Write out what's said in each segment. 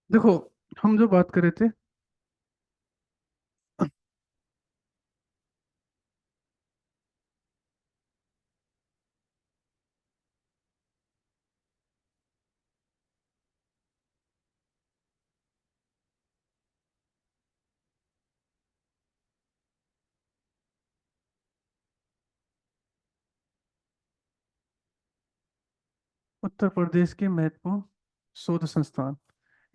देखो, हम जो बात कर रहे थे। उत्तर प्रदेश के महत्वपूर्ण शोध संस्थान,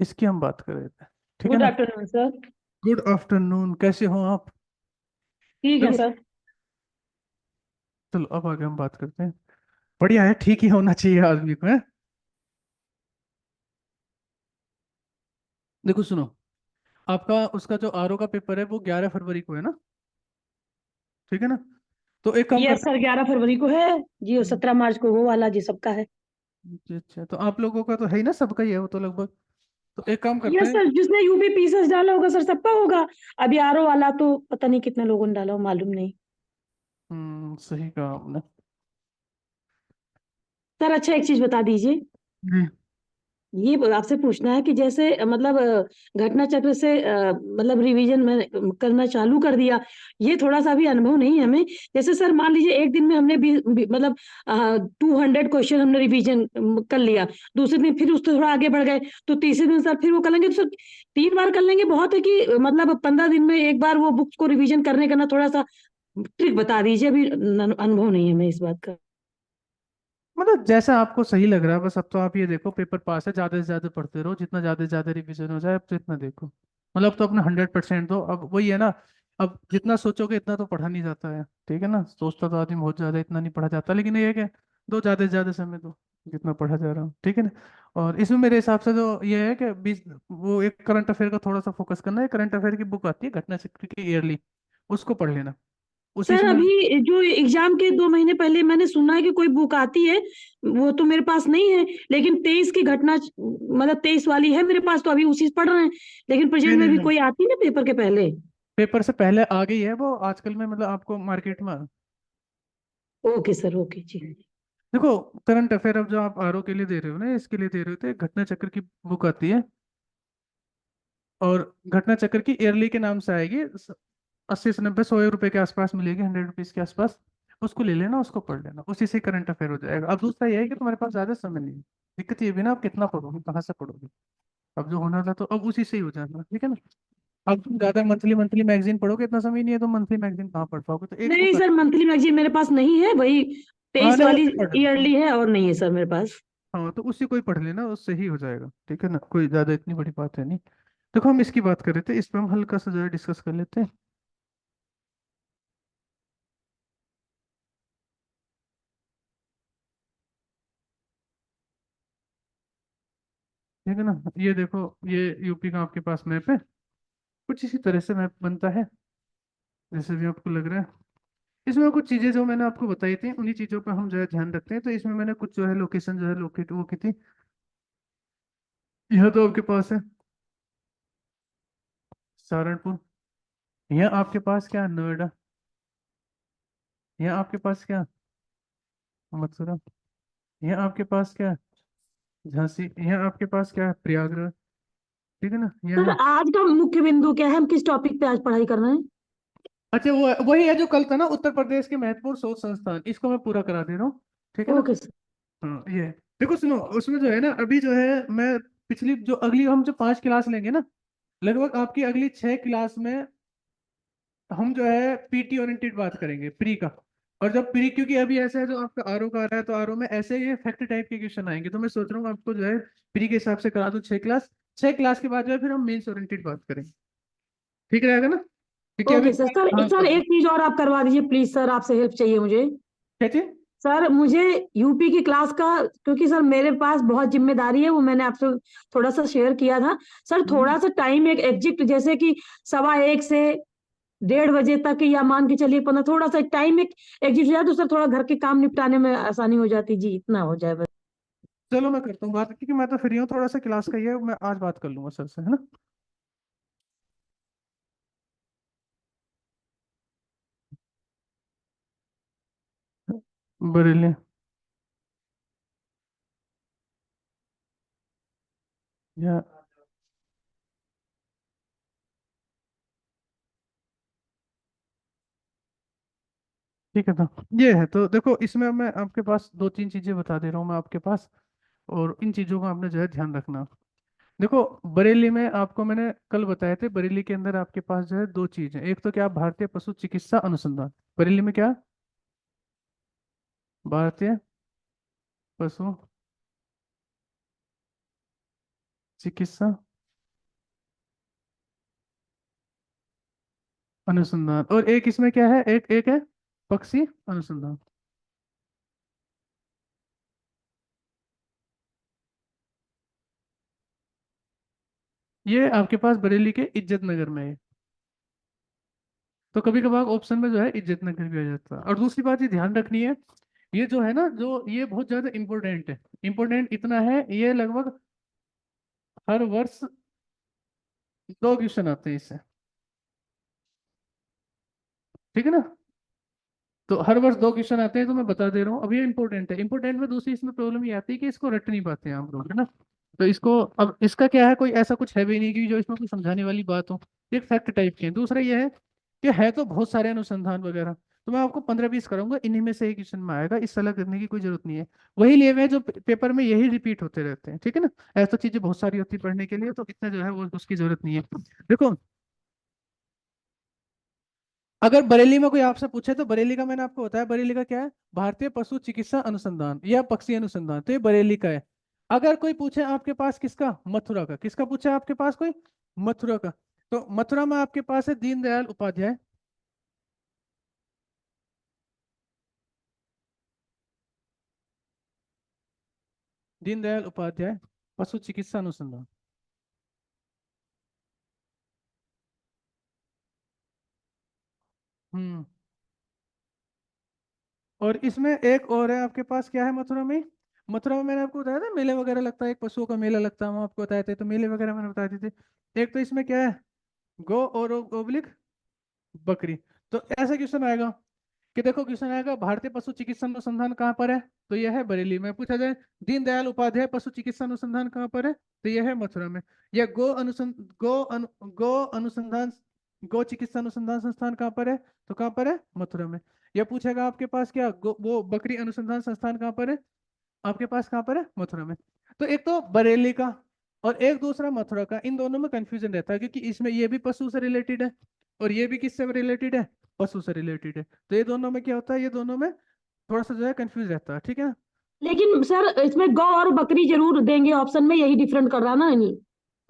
इसकी हम बात कर रहे थे। ठीक है गुड ना। Afternoon sir. गुड आफ्टरनून, कैसे हो आप? ठीक है देखो, सर। चलो अब आगे हम बात करते हैं। बढ़िया है, ठीक ही होना चाहिए आदमी को, है। देखो सुनो, आपका उसका जो आरओ का पेपर है वो 11 फरवरी को है ना। ठीक है ना। तो एक काम यस करते सर, 11 फरवरी को है। जी, और हैं। 17 मार्च को वो वाला जी सबका है। अच्छा अच्छा, तो आप लोगों का तो है ही ना, सबका ही है वो तो लगभग। तो एक काम करते यस हैं। सर, जिसने यूपी पीसेस डाला होगा सर सबका होगा। अभी आरओ वाला तो पता नहीं कितने लोगों ने डाला हो, मालूम नहीं। सही कहा आपने। सर अच्छा, एक चीज बता दीजिए। जी। ये आपसे पूछना है कि जैसे मतलब घटना चक्र से मतलब रिवीजन में करना चालू कर दिया। ये थोड़ा सा भी अनुभव नहीं है हमें। जैसे सर मान लीजिए एक दिन में हमने मतलब 200 क्वेश्चन हमने रिवीजन कर लिया। दूसरे दिन फिर उससे थोड़ा आगे बढ़ गए। तो तीसरे दिन सर फिर वो कर लेंगे तो सर 3 बार कर लेंगे बहुत है कि मतलब 15 दिन में एक बार वो बुक्स को रिवीजन करने का ना थोड़ा सा ट्रिक बता दीजिए। अभी अनुभव नहीं है हमें इस बात का। मतलब जैसा आपको सही लग रहा है, बस अब तो आप ये देखो, पेपर पास है, ज्यादा से ज्यादा पढ़ते रहो, जितना ज्यादा से ज्यादा रिवीजन हो जाए अब तो इतना देखो। मतलब अब तो अपना 100% दो, अब वही है ना। अब जितना सोचोगे इतना तो पढ़ा नहीं जाता है, ठीक है ना। सोचता तो आदमी बहुत ज्यादा, इतना नहीं पढ़ा जाता, लेकिन ये है कि दो ज्यादा से ज्यादा समय दो, जितना पढ़ा जा रहा हो, ठीक है ना। और इसमें मेरे हिसाब से तो ये है कि बीस, वो एक करंट अफेयर का थोड़ा सा फोकस करना है। करंट अफेयर की बुक आती है घटना चक्र की, ईयरली, उसको पढ़ लेना। उसी सर से मतलब। अभी जो एग्जाम के 2 महीने पहले मैंने सुना है कि कोई बुक आती है। वो तो मेरे पास नहीं है। लेकिन 23 की घटना मतलब 23 वाली है मेरे पास, तो अभी उसी से पढ़ रहे हैं। लेकिन नहीं प्रेजेंट में नहीं भी नहीं, कोई आती है ना पेपर के पहले। पेपर से पहले आ गई है वो आजकल में, मतलब आपको मार्केट में। ओके सर, ओके जी। देखो, करंट अफेयर अब जो आप आरओ के लिए दे रहे हो ना, इसके लिए दे रहे हो तो एक घटना चक्र की बुक आती है। और घटना चक्र की ईयरली के नाम से आएगी। 80 से 90 100 रुपए के आसपास मिलेगी, 100 रुपीज के आसपास। उसको ले लेना, उसको पढ़ लेना, उसी से करंट अफेयर हो जाएगा। अब दूसरा ये है कि तुम्हारे पास ज्यादा समय नहीं है। दिक्कत ये भी ना, आप कितना पढ़ोगे, कहाँ से पढ़ोगे। अब जो होना था तो अब उसी से ही हो जाएगा, ठीक है ना। अब तुम ज्यादा मंथली मंथली मैगजीन पढ़ोगे, इतना समय नहीं है तो मंथली मैगजीन कहाँ पढ़ पाओगे, तो एक नहीं बुक। सर, मंथली मैगजीन मेरे पास नहीं है। वही 23 आने वाली वाले पढ़ लेना। ईयरली है और नहीं है सर मेरे पास। हाँ, तो उसी को ही पढ़ लेना, उससे ही हो जाएगा, ठीक है ना। कोई ज्यादा इतनी बड़ी बात है नहीं। देखो, हम इसकी बात कर रहे थे, इस पे हम हल्का सा जो है डिस्कस कर लेते हैं। ठीक है ना। ये देखो, ये यूपी का आपके पास मैप है। कुछ इसी तरह से मैप बनता है, जैसे भी आपको लग रहा है। इसमें कुछ चीजें जो मैंने आपको बताई थी, उन्हीं चीजों पर हम जो है ध्यान रखते हैं। तो इसमें मैंने कुछ जो है लोकेशन जो है लोकेट वो की थी। यह तो आपके पास है सहारनपुर। यहाँ आपके पास क्या है? नोएडा। यहाँ आपके पास क्या है? मथुरा। यहाँ आपके पास क्या है? झांसी। यहाँ आपके पास क्या है? प्रयागराज। ठीक है ना, सर यहाँ। आज का मुख्य बिंदु क्या है? हम किस टॉपिक पे आज पढ़ाई कर रहे हैं? अच्छा, वो वही है जो कल था ना, उत्तर प्रदेश के महत्वपूर्ण शोध संस्थान, इसको मैं पूरा करा दे रहा हूँ। ठीक है ना। Okay sir. हाँ, ये देखो सुनो, उसमें जो है ना, अभी जो है मैं पिछली जो अगली हम जो 5 क्लास लेंगे ना, लगभग आपकी अगली 6 क्लास में हम जो है पीटी ओरिएंटेड बात करेंगे, प्री का। और जब प्री, क्योंकि अभी ऐसा है जो आपका आरओ का आ रहा है, तो आरओ में ऐसे ये फैक्ट टाइप के क्वेश्चन आएंगे, तो मैं सोच रहा हूँ आपको जो है प्री के हिसाब से करा दूँ 6 क्लास। 6 क्लास के बाद जो है फिर हम मेंस ओरिएंटेड बात करेंगे। ठीक रहेगा ना, क्योंकि अभी। Okay sir. सर हाँ, सर एक चीज और आप करवा दीजिए प्लीज सर, आपसे हेल्प चाहिए मुझे। क्या चीज? सर मुझे यूपी की क्लास का, क्योंकि सर मेरे पास बहुत जिम्मेदारी है, वो मैंने आपसे थोड़ा सा शेयर किया था। सर हम्म। थोड़ा सा टाइम एक एग्जिट, जैसे कि 1:15 से 1:30 बजे तक, या मान के चलिए 15, थोड़ा सा टाइम एक एग्जिट हो जाए तो सर थोड़ा घर के काम निपटाने में आसानी हो जाती जी, इतना हो जाए बस। चलो मैं करता हूँ बात, क्योंकि मैं तो फ्री हूँ, थोड़ा सा क्लास का ही है, मैं आज बात कर लूंगा सर से, है ना। बरेली। या ठीक है। तो ये है, तो देखो इसमें मैं आपके पास दो तीन चीजें बता दे रहा हूँ मैं आपके पास, और इन चीजों का आपने जो है ध्यान रखना। देखो बरेली में आपको मैंने कल बताए थे, बरेली के अंदर आपके पास जो है दो चीज है। एक तो क्या, भारतीय पशु चिकित्सा अनुसंधान। बरेली में क्या, भारतीय पशु चिकित्सा अनुसंधान, और एक इसमें क्या है, एक एक है पक्षी अनुसंधान। ये आपके पास बरेली के इज्जत नगर में है। तो कभी कभार ऑप्शन में जो है इज्जत नगर भी आ जाता है। और दूसरी बात ये ध्यान रखनी है, ये जो है ना, जो ये बहुत ज्यादा इंपॉर्टेंट है। इंपॉर्टेंट इतना है, ये लगभग हर वर्ष दो क्वेश्चन आते हैं इससे। ठीक है ना, तो हर वर्ष दो क्वेश्चन आते हैं, तो मैं बता दे रहा हूँ। अब ये इंपॉर्टेंट है। इंपॉर्टेंट में दूसरी इसमें प्रॉब्लम ये आती है कि इसको रट नहीं पाते हैं हम लोग, है ना। तो इसको, अब इसका क्या है, कोई ऐसा कुछ है भी नहीं कि जो इसमें कोई समझाने वाली बात हो। एक फैक्ट टाइप के हैं। दूसरा ये है कि है तो बहुत सारे अनुसंधान वगैरह, तो मैं आपको 15-20 कराऊंगा, इन्हीं में से एक क्वेश्चन में आएगा, इस सलाह करने की कोई जरूरत नहीं है। वही लिए हुए हैं जो पेपर में यही रिपीट होते रहते हैं, ठीक है ना। ऐसा चीजें बहुत सारी होती है पढ़ने के लिए, तो इतना जो है वो उसकी जरूरत नहीं है। देखो, अगर बरेली में कोई आपसे पूछे, तो बरेली का मैंने आपको बताया, बरेली का क्या है, भारतीय पशु चिकित्सा अनुसंधान या पक्षी अनुसंधान, तो ये बरेली का है। अगर कोई पूछे आपके पास किसका, मथुरा का, किसका पूछे आपके पास कोई, मथुरा का, तो मथुरा में आपके पास है दीनदयाल उपाध्याय। दीनदयाल उपाध्याय पशु चिकित्सा अनुसंधान। हम्म। और इसमें एक और है आपके पास, क्या है मथुरा में, मथुरा में मैंने आपको बताया था मेले वगैरह लगता है, एक पशुओं का मेला लगता है, हम आपको बताए थे, तो मेले वगैरह मैंने बता दिए थे। एक तो इसमें क्या है, गो और ओब्लिक बकरी। तो ऐसा क्वेश्चन आएगा कि देखो, क्वेश्चन आएगा भारतीय पशु चिकित्सा अनुसंधान कहाँ पर है, तो यह है बरेली में। पूछा जाए दीनदयाल उपाध्याय पशु चिकित्सा अनुसंधान कहाँ पर है, तो यह है मथुरा में। या गो अनुसंधान, गो चिकित्सा अनुसंधान संस्थान कहाँ पर है, तो कहाँ पर है, मथुरा में। या पूछेगा आपके पास क्या, वो बकरी अनुसंधान संस्थान कहाँ पर है, आपके पास कहाँ पर है, मथुरा में। तो एक तो बरेली का और एक दूसरा मथुरा का, इन दोनों में कंफ्यूजन रहता है, क्योंकि इसमें ये भी पशु से रिलेटेड है और ये भी किससे रिलेटेड है, पशु से रिलेटेड है। तो ये दोनों में क्या होता है, ये दोनों में थोड़ा सा जो है कंफ्यूज रहता है, ठीक है ना। लेकिन सर इसमें गौ और बकरी जरूर देंगे ऑप्शन में, यही डिफरेंट कर रहा ना नहीं नहीं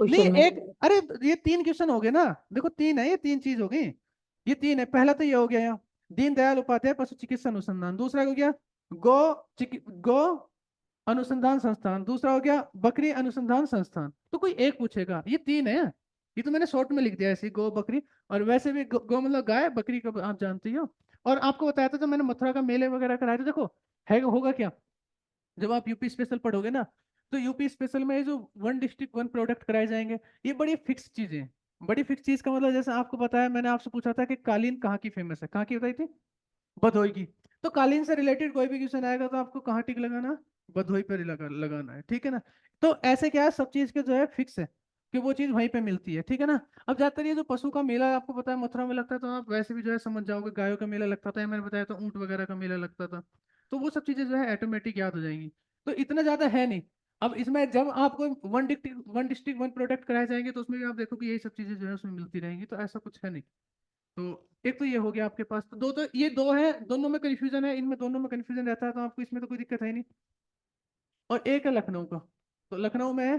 क्वेश्चन में। एक, अरे ये तीन क्वेश्चन हो गए ना, देखो तीन है, ये तीन चीज हो गई। ये तीन है, पहला तो ये हो गया यहाँ, दीनदयाल उपाध्याय पशु चिकित्सा अनुसंधान। दूसरा हो गया गो गो अनुसंधान संस्थान। दूसरा हो गया बकरी अनुसंधान संस्थान। तो कोई एक पूछेगा, ये तीन है। ये तो मैंने शॉर्ट में लिख दिया ऐसे ही, गो बकरी। और वैसे भी गो मतलब गाय, बकरी का आप जानते ही हो। और आपको बताया था, जब मैंने मथुरा का मेले वगैरह कराया था, देखो है होगा क्या, जब आप यूपी स्पेशल पढ़ोगे ना, तो यूपी स्पेशल में ये जो वन डिस्ट्रिक्ट वन प्रोडक्ट कराए जाएंगे, ये बड़ी फिक्स चीजें हैं। बड़ी फिक्स चीज का मतलब, जैसे आपको बताया, मैंने आपसे पूछा था कि कालीन कहाँ की फेमस है, कहाँ की बताई थी, भदोई की। तो कालीन से रिलेटेड कोई भी क्वेश्चन आएगा, तो आपको कहाँ टिक लगाना, भदोई पर लगाना है, ठीक है ना। तो ऐसे क्या है, सब चीज के जो है फिक्स है कि वो चीज वहीं पे मिलती है, ठीक है ना। अब ज्यादातर ये जो पशु का मेला आपको पता है मथुरा में लगता है, तो आप वैसे भी जो है समझ जाओगे, गायों का मेला लगता था, या मैंने बताया तो ऊंट वगैरह का मेला लगता था। तो वो सब चीजें जो है ऑटोमेटिक याद हो जाएंगी। तो इतना ज्यादा है नहीं। अब इसमें जब आपको वन डिस्ट्रिक्ट वन प्रोडक्ट कराए जाएंगे, तो उसमें भी आप देखो कि यही सब चीजें जो है उसमें मिलती रहेंगी, तो ऐसा कुछ है नहीं। तो एक तो ये हो गया आपके पास, तो दो, तो ये दो है, दोनों में कंफ्यूजन है, इनमें दोनों में कंफ्यूजन रहता है, तो आपको इसमें तो कोई दिक्कत है नहीं। और एक है लखनऊ का, तो लखनऊ में है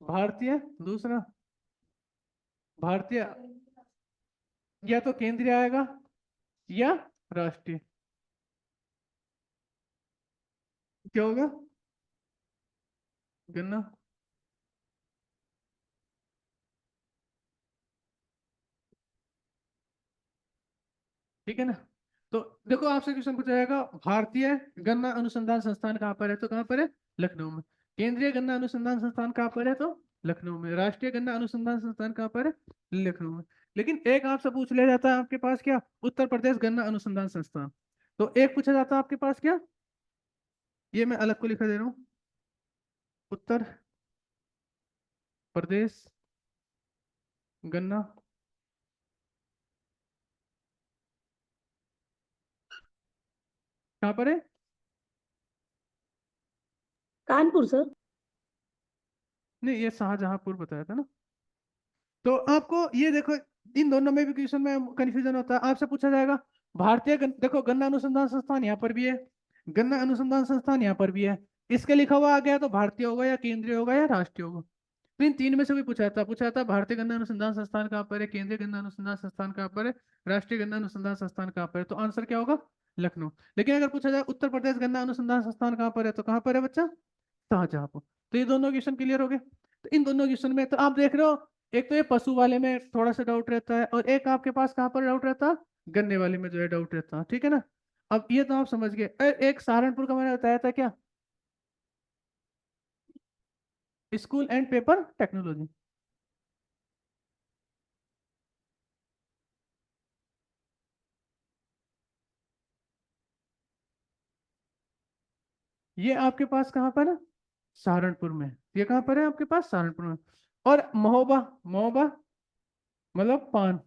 भारतीय, दूसरा भारतीय, या तो केंद्रीय आएगा या राष्ट्रीय। क्या होगा, गन्ना, ठीक है ना। तो देखो आपसे क्वेश्चन पूछा जाएगा, भारतीय गन्ना अनुसंधान संस्थान कहाँ पर है, तो कहाँ पर है, लखनऊ में। केंद्रीय गन्ना अनुसंधान संस्थान कहाँ पर है, तो लखनऊ में। राष्ट्रीय गन्ना अनुसंधान संस्थान कहाँ पर है, लखनऊ में। लेकिन एक आपसे पूछ लिया जाता है आपके पास क्या, उत्तर प्रदेश गन्ना अनुसंधान संस्थान। तो एक पूछा जाता है आपके पास क्या, ये मैं अलग को लिखा दे रहा हूँ, उत्तर प्रदेश गन्ना कहाँ पर है? कानपुर सर। नहीं, ये शाहजहांपुर बताया था ना। तो आपको ये देखो, इन दोनों में भी क्वेश्चन में कंफ्यूजन होता है। आपसे पूछा जाएगा देखो गन्ना अनुसंधान संस्थान यहाँ पर भी है, गन्ना अनुसंधान संस्थान यहाँ पर भी है। इसके लिखा हुआ आ गया तो भारतीय होगा या केंद्रीय होगा या राष्ट्रीय होगा। तो इन तीन में से भी पूछा था भारतीय गन्ना अनुसंधान संस्थान कहाँ पर है, केंद्रीय गन्ना अनुसंधान संस्थान कहाँ पर है, राष्ट्रीय गन्ना अनुसंधान संस्थान कहाँ पर है। तो आंसर क्या होगा? लखनऊ। लेकिन अगर पूछा जाए उत्तर प्रदेश गन्ना अनुसंधान संस्थान कहाँ पर है, तो कहाँ पर है बच्चा? शाहजहांपुर। तो ये दोनों क्वेश्चन क्लियर हो गए। तो इन दोनों क्वेश्चन में तो आप देख रहे हो, एक तो ये पशु वाले में थोड़ा सा डाउट रहता है, और एक आपके पास कहाँ पर डाउट रहता है? गन्ने वाले में जो है डाउट रहता है, ठीक है ना। अब ये तो आप समझ गए। एक सहारनपुर का मैंने बताया था क्या, स्कूल एंड पेपर टेक्नोलॉजी। ये आपके पास कहाँ पर है? सहारनपुर में। ये कहाँ पर है आपके पास? सहारनपुर में। और महोबा, महोबा मतलब पान,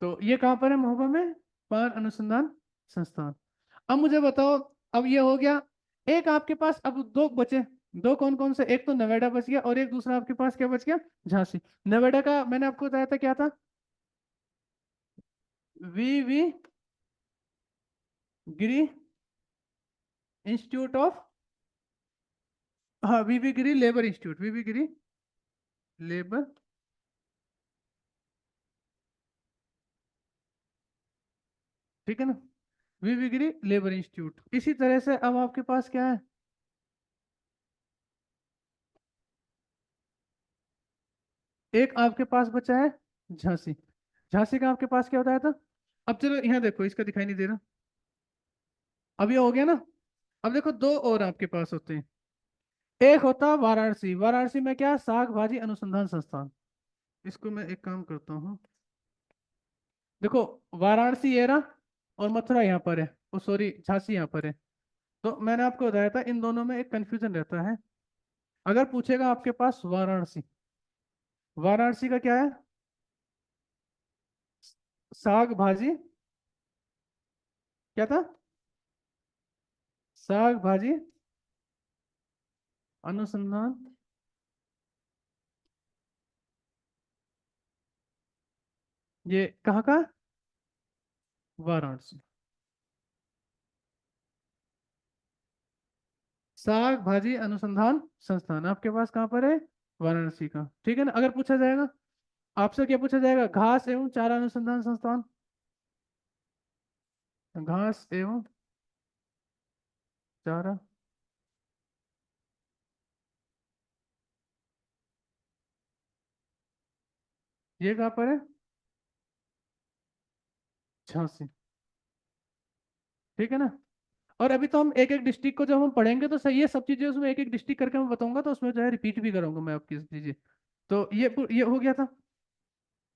तो ये कहाँ पर है महोबा में? पान अनुसंधान संस्थान। अब मुझे बताओ, अब ये हो गया। एक आपके पास अब दो बचे। दो कौन कौन से? एक तो नोएडा बच गया, और एक दूसरा आपके पास क्या बच गया? झांसी। नोएडा का मैंने आपको बताया था क्या था? वी गिरी इंस्टीट्यूट ऑफ, हाँ V Giri labour institute, V Giri labour, ठीक है ना, वी गिरी लेबर इंस्टीट्यूट। इसी तरह से अब आपके पास क्या है? एक आपके पास बचा है झांसी। झांसी का आपके पास क्या बताया था? अब चलो यहाँ देखो, इसका दिखाई नहीं दे रहा। अब ये हो गया ना। अब देखो दो और आपके पास होते हैं। एक होता है वाराणसी। वाराणसी में क्या? साग भाजी अनुसंधान संस्थान। इसको मैं एक काम करता हूँ, देखो वाराणसी ये रहा, और मथुरा यहाँ पर है, ओ सॉरी झांसी यहाँ पर है। तो मैंने आपको बताया था इन दोनों में एक कंफ्यूजन रहता है। अगर पूछेगा आपके पास वाराणसी, वाराणसी का क्या है? साग भाजी, क्या था? साग भाजी अनुसंधान, ये कहाँ का? वाराणसी। साग भाजी अनुसंधान संस्थान आपके पास कहाँ पर है? वाराणसी का, ठीक है ना। अगर पूछा जाएगा आपसे, क्या पूछा जाएगा? घास एवं चारा अनुसंधान संस्थान, घास एवं चारा, ये कहाँ पर है? झांसी, ठीक है ना। और अभी तो हम एक एक डिस्ट्रिक्ट को जब हम पढ़ेंगे तो सही है, सब चीजें उसमें एक एक डिस्ट्रिक्ट करके मैं बताऊंगा, तो उसमें जो है रिपीट भी करूंगा मैं आपकी चीजें। तो ये हो गया था,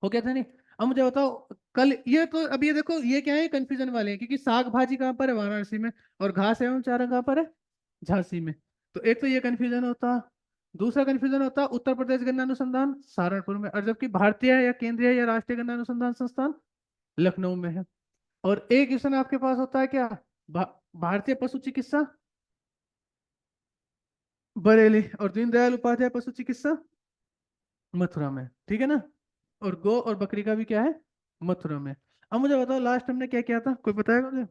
हो गया था नहीं। अब मुझे बताओ, कल ये तो अब ये देखो, ये क्या है? कंफ्यूजन वाले हैं, क्योंकि साग भाजी कहाँ पर है? वाराणसी में। और घास एवं चारा कहाँ पर है? झांसी में। तो एक तो ये कंफ्यूजन होता। दूसरा कंफ्यूजन होता उत्तर प्रदेश गन्ना अनुसंधान सहारनपुर में, और जबकि भारतीय या केंद्रीय या राष्ट्रीय गन्ना अनुसंधान संस्थान लखनऊ में है। और एक क्वेश्चन आपके पास होता है क्या? भारतीय पशु चिकित्सा बरेली, और दीनदयाल उपाध्याय पशु चिकित्सा मथुरा में, ठीक है ना। और गौ और बकरी का भी क्या है? मथुरा में। अब मुझे बताओ लास्ट हमने क्या किया था, कोई बताएगा मुझे?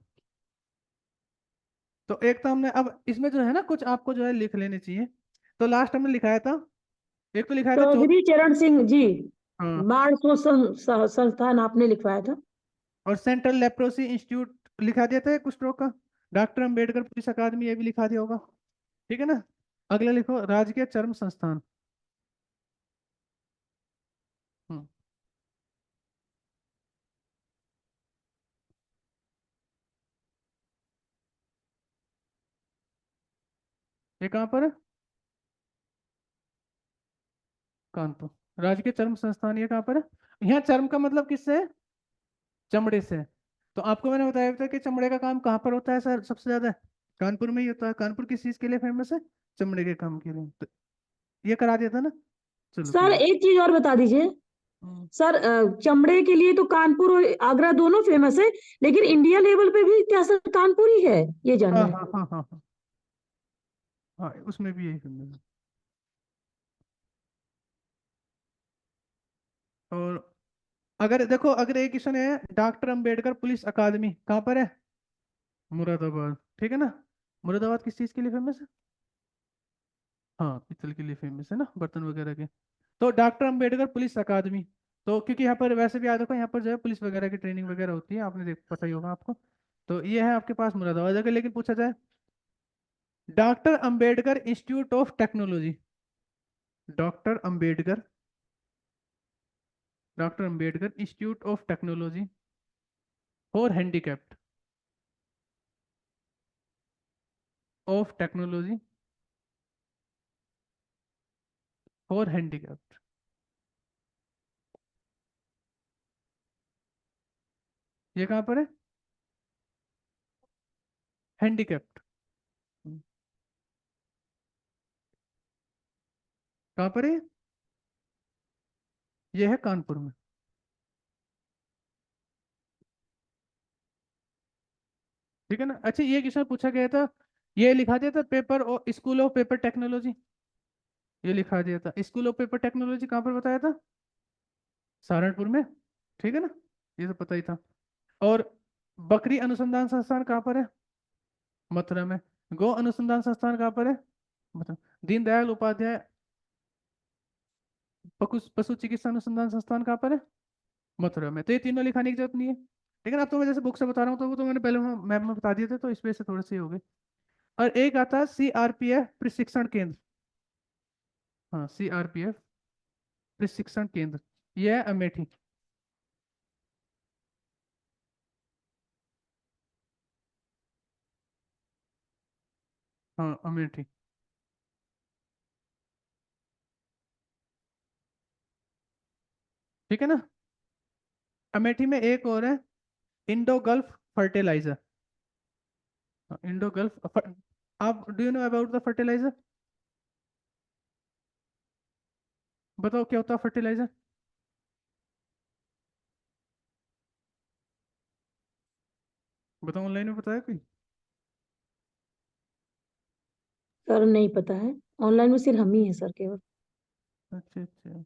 तो एक तो हमने, अब इसमें जो है ना कुछ आपको जो है लिख लेने चाहिए। तो लास्ट हमने लिखाया था, एक तो लिखाया था चौधरी चरण सिंह जी, हाँ, बाढ़ शोषण संस्थान आपने लिखवाया था। और सेंट्रल लेप्रोसी इंस्टीट्यूट लिखा दिया था कुछ रोग का। डॉक्टर अंबेडकर पुलिस अकादमी, ये भी लिखा दिया होगा, ठीक है ना। अगला लिखो राजकीय चर्म संस्थान। हम्म, ये कहाँ पर है? कानपुर। राजकीय चर्म संस्थान ये कहाँ पर है? यहाँ चर्म का मतलब किससे है? चमड़े से। तो आपको मैंने बताया था कि चमड़े का काम कहाँ पर होता है सर सबसे ज्यादा? कानपुर में ही होता है। कानपुर किस चीज के लिए फेमस है? चमड़े के काम के लिए। तो ये करा दिया था ना। चलो सर कोई नहीं। एक चीज और बता दीजिए। हम्म, सर चमड़े के लिए तो कानपुर और आगरा दोनों फेमस है, लेकिन इंडिया लेवल पे भी क्या सर कानपुर ही है, ये हाँ जानना है। हाँ हाँ हाँ हाँ। हाँ उसमें भी यही फिल्म है। और अगर देखो, अगर एक क्वेश्चन है, डॉक्टर अंबेडकर पुलिस अकादमी कहाँ पर है? मुरादाबाद, ठीक है ना। मुरादाबाद किस चीज के लिए फेमस है? हाँ पित्तल के लिए फेमस है ना, बर्तन वगैरह के। तो डॉक्टर अंबेडकर पुलिस अकादमी, तो क्योंकि यहाँ पर वैसे भी याद रखो, यहाँ पर जो है पुलिस वगैरह की ट्रेनिंग वगैरह होती है, आपने देख पता ही होगा आपको। तो ये है आपके पास मुरादाबाद। अगर लेकिन पूछा जाए doctor Ambedkar institute of technology, doctor Ambedkar, doctor Ambedkar institute of technology for handicapped, of technology for handicapped, ये कहाँ पर है? हैंडीकैप्ड, कहाँ पर है? ये है कानपुर में। ठीक है ना। अच्छा ये क्वेश्चन पूछा गया था, ये लिखा दिया था पेपर और स्कूल ऑफ पेपर टेक्नोलॉजी, ये लिखा दिया था स्कूल ऑफ पेपर टेक्नोलॉजी कहाँ पर बताया था? सहारनपुर में, ठीक है ना। ये तो पता ही था। और बकरी अनुसंधान संस्थान कहाँ पर है? मथुरा में। गो अनुसंधान संस्थान कहाँ पर है? मथुरा। दीनदयाल उपाध्याय पशु पशु चिकित्सा अनुसंधान संस्थान कहाँ पर है? मथुरा में। तो ये तीनों लिखाने की जरूरत नहीं है, लेकिन अब तो मैं जैसे बुक से बता रहा हूँ, तो वो तो मैंने पहले मैप में बता दिए थे, तो इस वजह से थोड़े से ही हो गए। और एक आता है सीआरपीएफ प्रशिक्षण केंद्र। हाँ सीआरपीएफ प्रशिक्षण केंद्र, ये है अमेठी। हाँ अमेठी, ठीक है ना। अमेठी में एक और है, Indo Gulf fertiliser. Indo Gulf, आप do you know about the fertiliser? बताओ क्या होता है फर्टिलाइजर? बताओ, ऑनलाइन में बताया कोई? सर नहीं पता है, ऑनलाइन में सिर्फ हम ही है सर केवल। अच्छा अच्छा।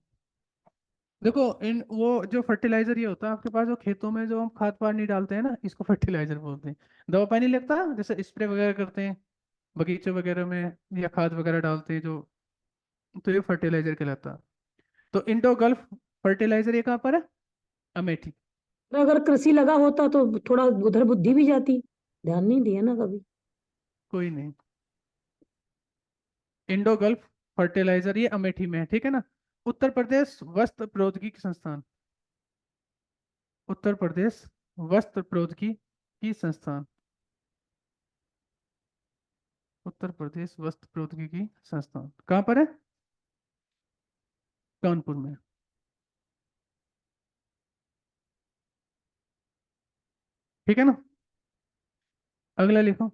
देखो इन वो जो फर्टिलाइजर ये होता है आपके पास, जो खेतों में जो हम खाद पानी डालते हैं ना, इसको फर्टिलाइजर बोलते हैं। दवा पानी लगता है जैसे स्प्रे वगैरह करते हैं बगीचे वगैरह में, या खाद वगैरह डालते हैं जो, तो ये फर्टिलाइजर कहलाता है। तो इंडो गल्फ फर्टिलाइजर ये कहाँ पर है? अमेठी। तो अगर कृषि लगा होता तो थोड़ा उधर बुद्धि भी जाती, ध्यान नहीं दिया ना कभी। कोई नहीं। इंडो गल्फ फर्टिलाइजर ये अमेठी में है, ठीक है ना। उत्तर प्रदेश वस्त्र प्रौद्योगिकी संस्थान, उत्तर प्रदेश वस्त्र प्रौद्योगिकी संस्थान, उत्तर प्रदेश वस्त्र प्रौद्योगिकी संस्थान कहाँ पर है? कानपुर में। ठीक है ना। अगला लिखो,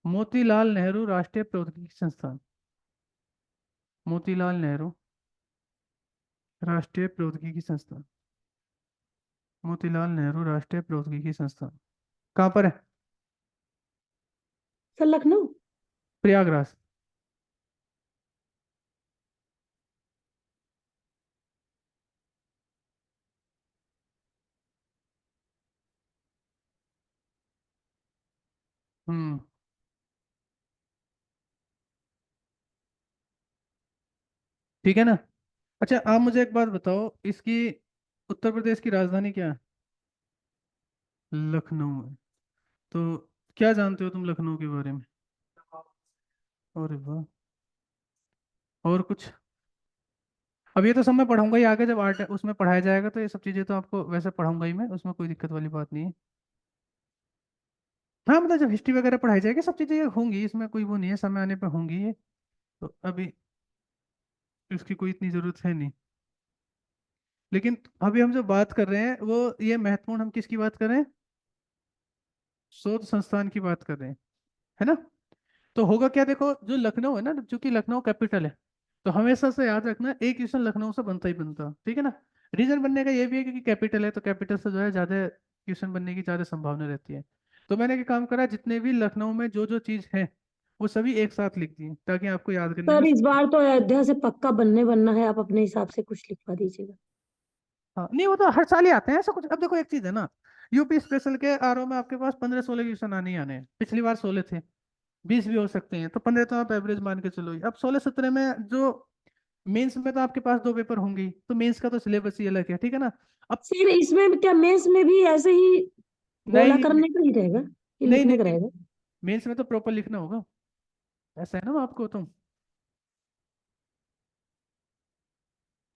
मोतीलाल नेहरू राष्ट्रीय प्रौद्योगिकी संस्थान, मोतीलाल नेहरू राष्ट्रीय प्रौद्योगिकी संस्थान, मोतीलाल नेहरू राष्ट्रीय प्रौद्योगिकी संस्थान कहाँ पर है? सर लखनऊ। प्रयागराज। हम्म, ठीक है ना। अच्छा आप मुझे एक बात बताओ, इसकी उत्तर प्रदेश की राजधानी क्या है? लखनऊ है। तो क्या जानते हो तुम लखनऊ के बारे में? अरे वाह। और कुछ? अब ये तो सब मैं पढ़ाऊंगा ही आगे, जब आर्ट उसमें पढ़ाया जाएगा, तो ये सब चीज़ें तो आपको वैसे पढ़ाऊंगा ही मैं, उसमें कोई दिक्कत वाली बात नहीं है। हाँ मतलब जब हिस्ट्री वगैरह पढ़ाई जाएगी सब चीज़ें ये होंगी, इसमें कोई वो नहीं है, समय आने पे होंगी ये। तो अभी इसकी कोई इतनी ज़रूरत है नहीं। लेकिन अभी हम जो बात कर रहे हैं वो ये महत्वपूर्ण, हम किसकी बात कर रहे हैं? शोध संस्थान की बात कर रहे हैं, है ना। तो होगा क्या, देखो जो लखनऊ है ना, चूंकि लखनऊ कैपिटल है, तो हमेशा से याद रखना एक क्वेश्चन लखनऊ से बनता ही बनता, ठीक है ना। रीजन बनने का ये भी है क्योंकि कैपिटल है, तो कैपिटल से जो है ज्यादा क्वेश्चन बनने की ज्यादा संभावना रहती है। तो मैंने क्या काम करा, जितने भी लखनऊ में जो जो चीज है वो सभी एक साथ लिख दिए ताकि आपको याद करने में सर इस बार तो अयोध्या से पक्का बनना है, आप अपने हिसाब से कुछ लिखवा दीजिएगा। हाँ नहीं, वो तो हर साल ही आते हैं ऐसा कुछ। अब देखो एक चीज है ना, यूपी स्पेशल के आरओ में आपके पास 15-16 क्वेश्चन आने ही आने हैं। पिछली बार 16 थे, 20 भी हो सकते हैं, तो 15 तो आप एवरेज मान के चलो ही। अब 16-17 में जो मेंस में तो आपके पास 2 पेपर होंगे ही, तो मेंस का तो सिलेबस ही अलग है, ठीक है ना। अब सर इसमें क्या मेंस में भी ऐसे ही बोला नहीं करने का ही रहेगा कि नहीं लिखने नहीं का नहीं, रहेगा? मेंस में तो प्रॉपर लिखना होगा, ऐसा है ना आपको तो।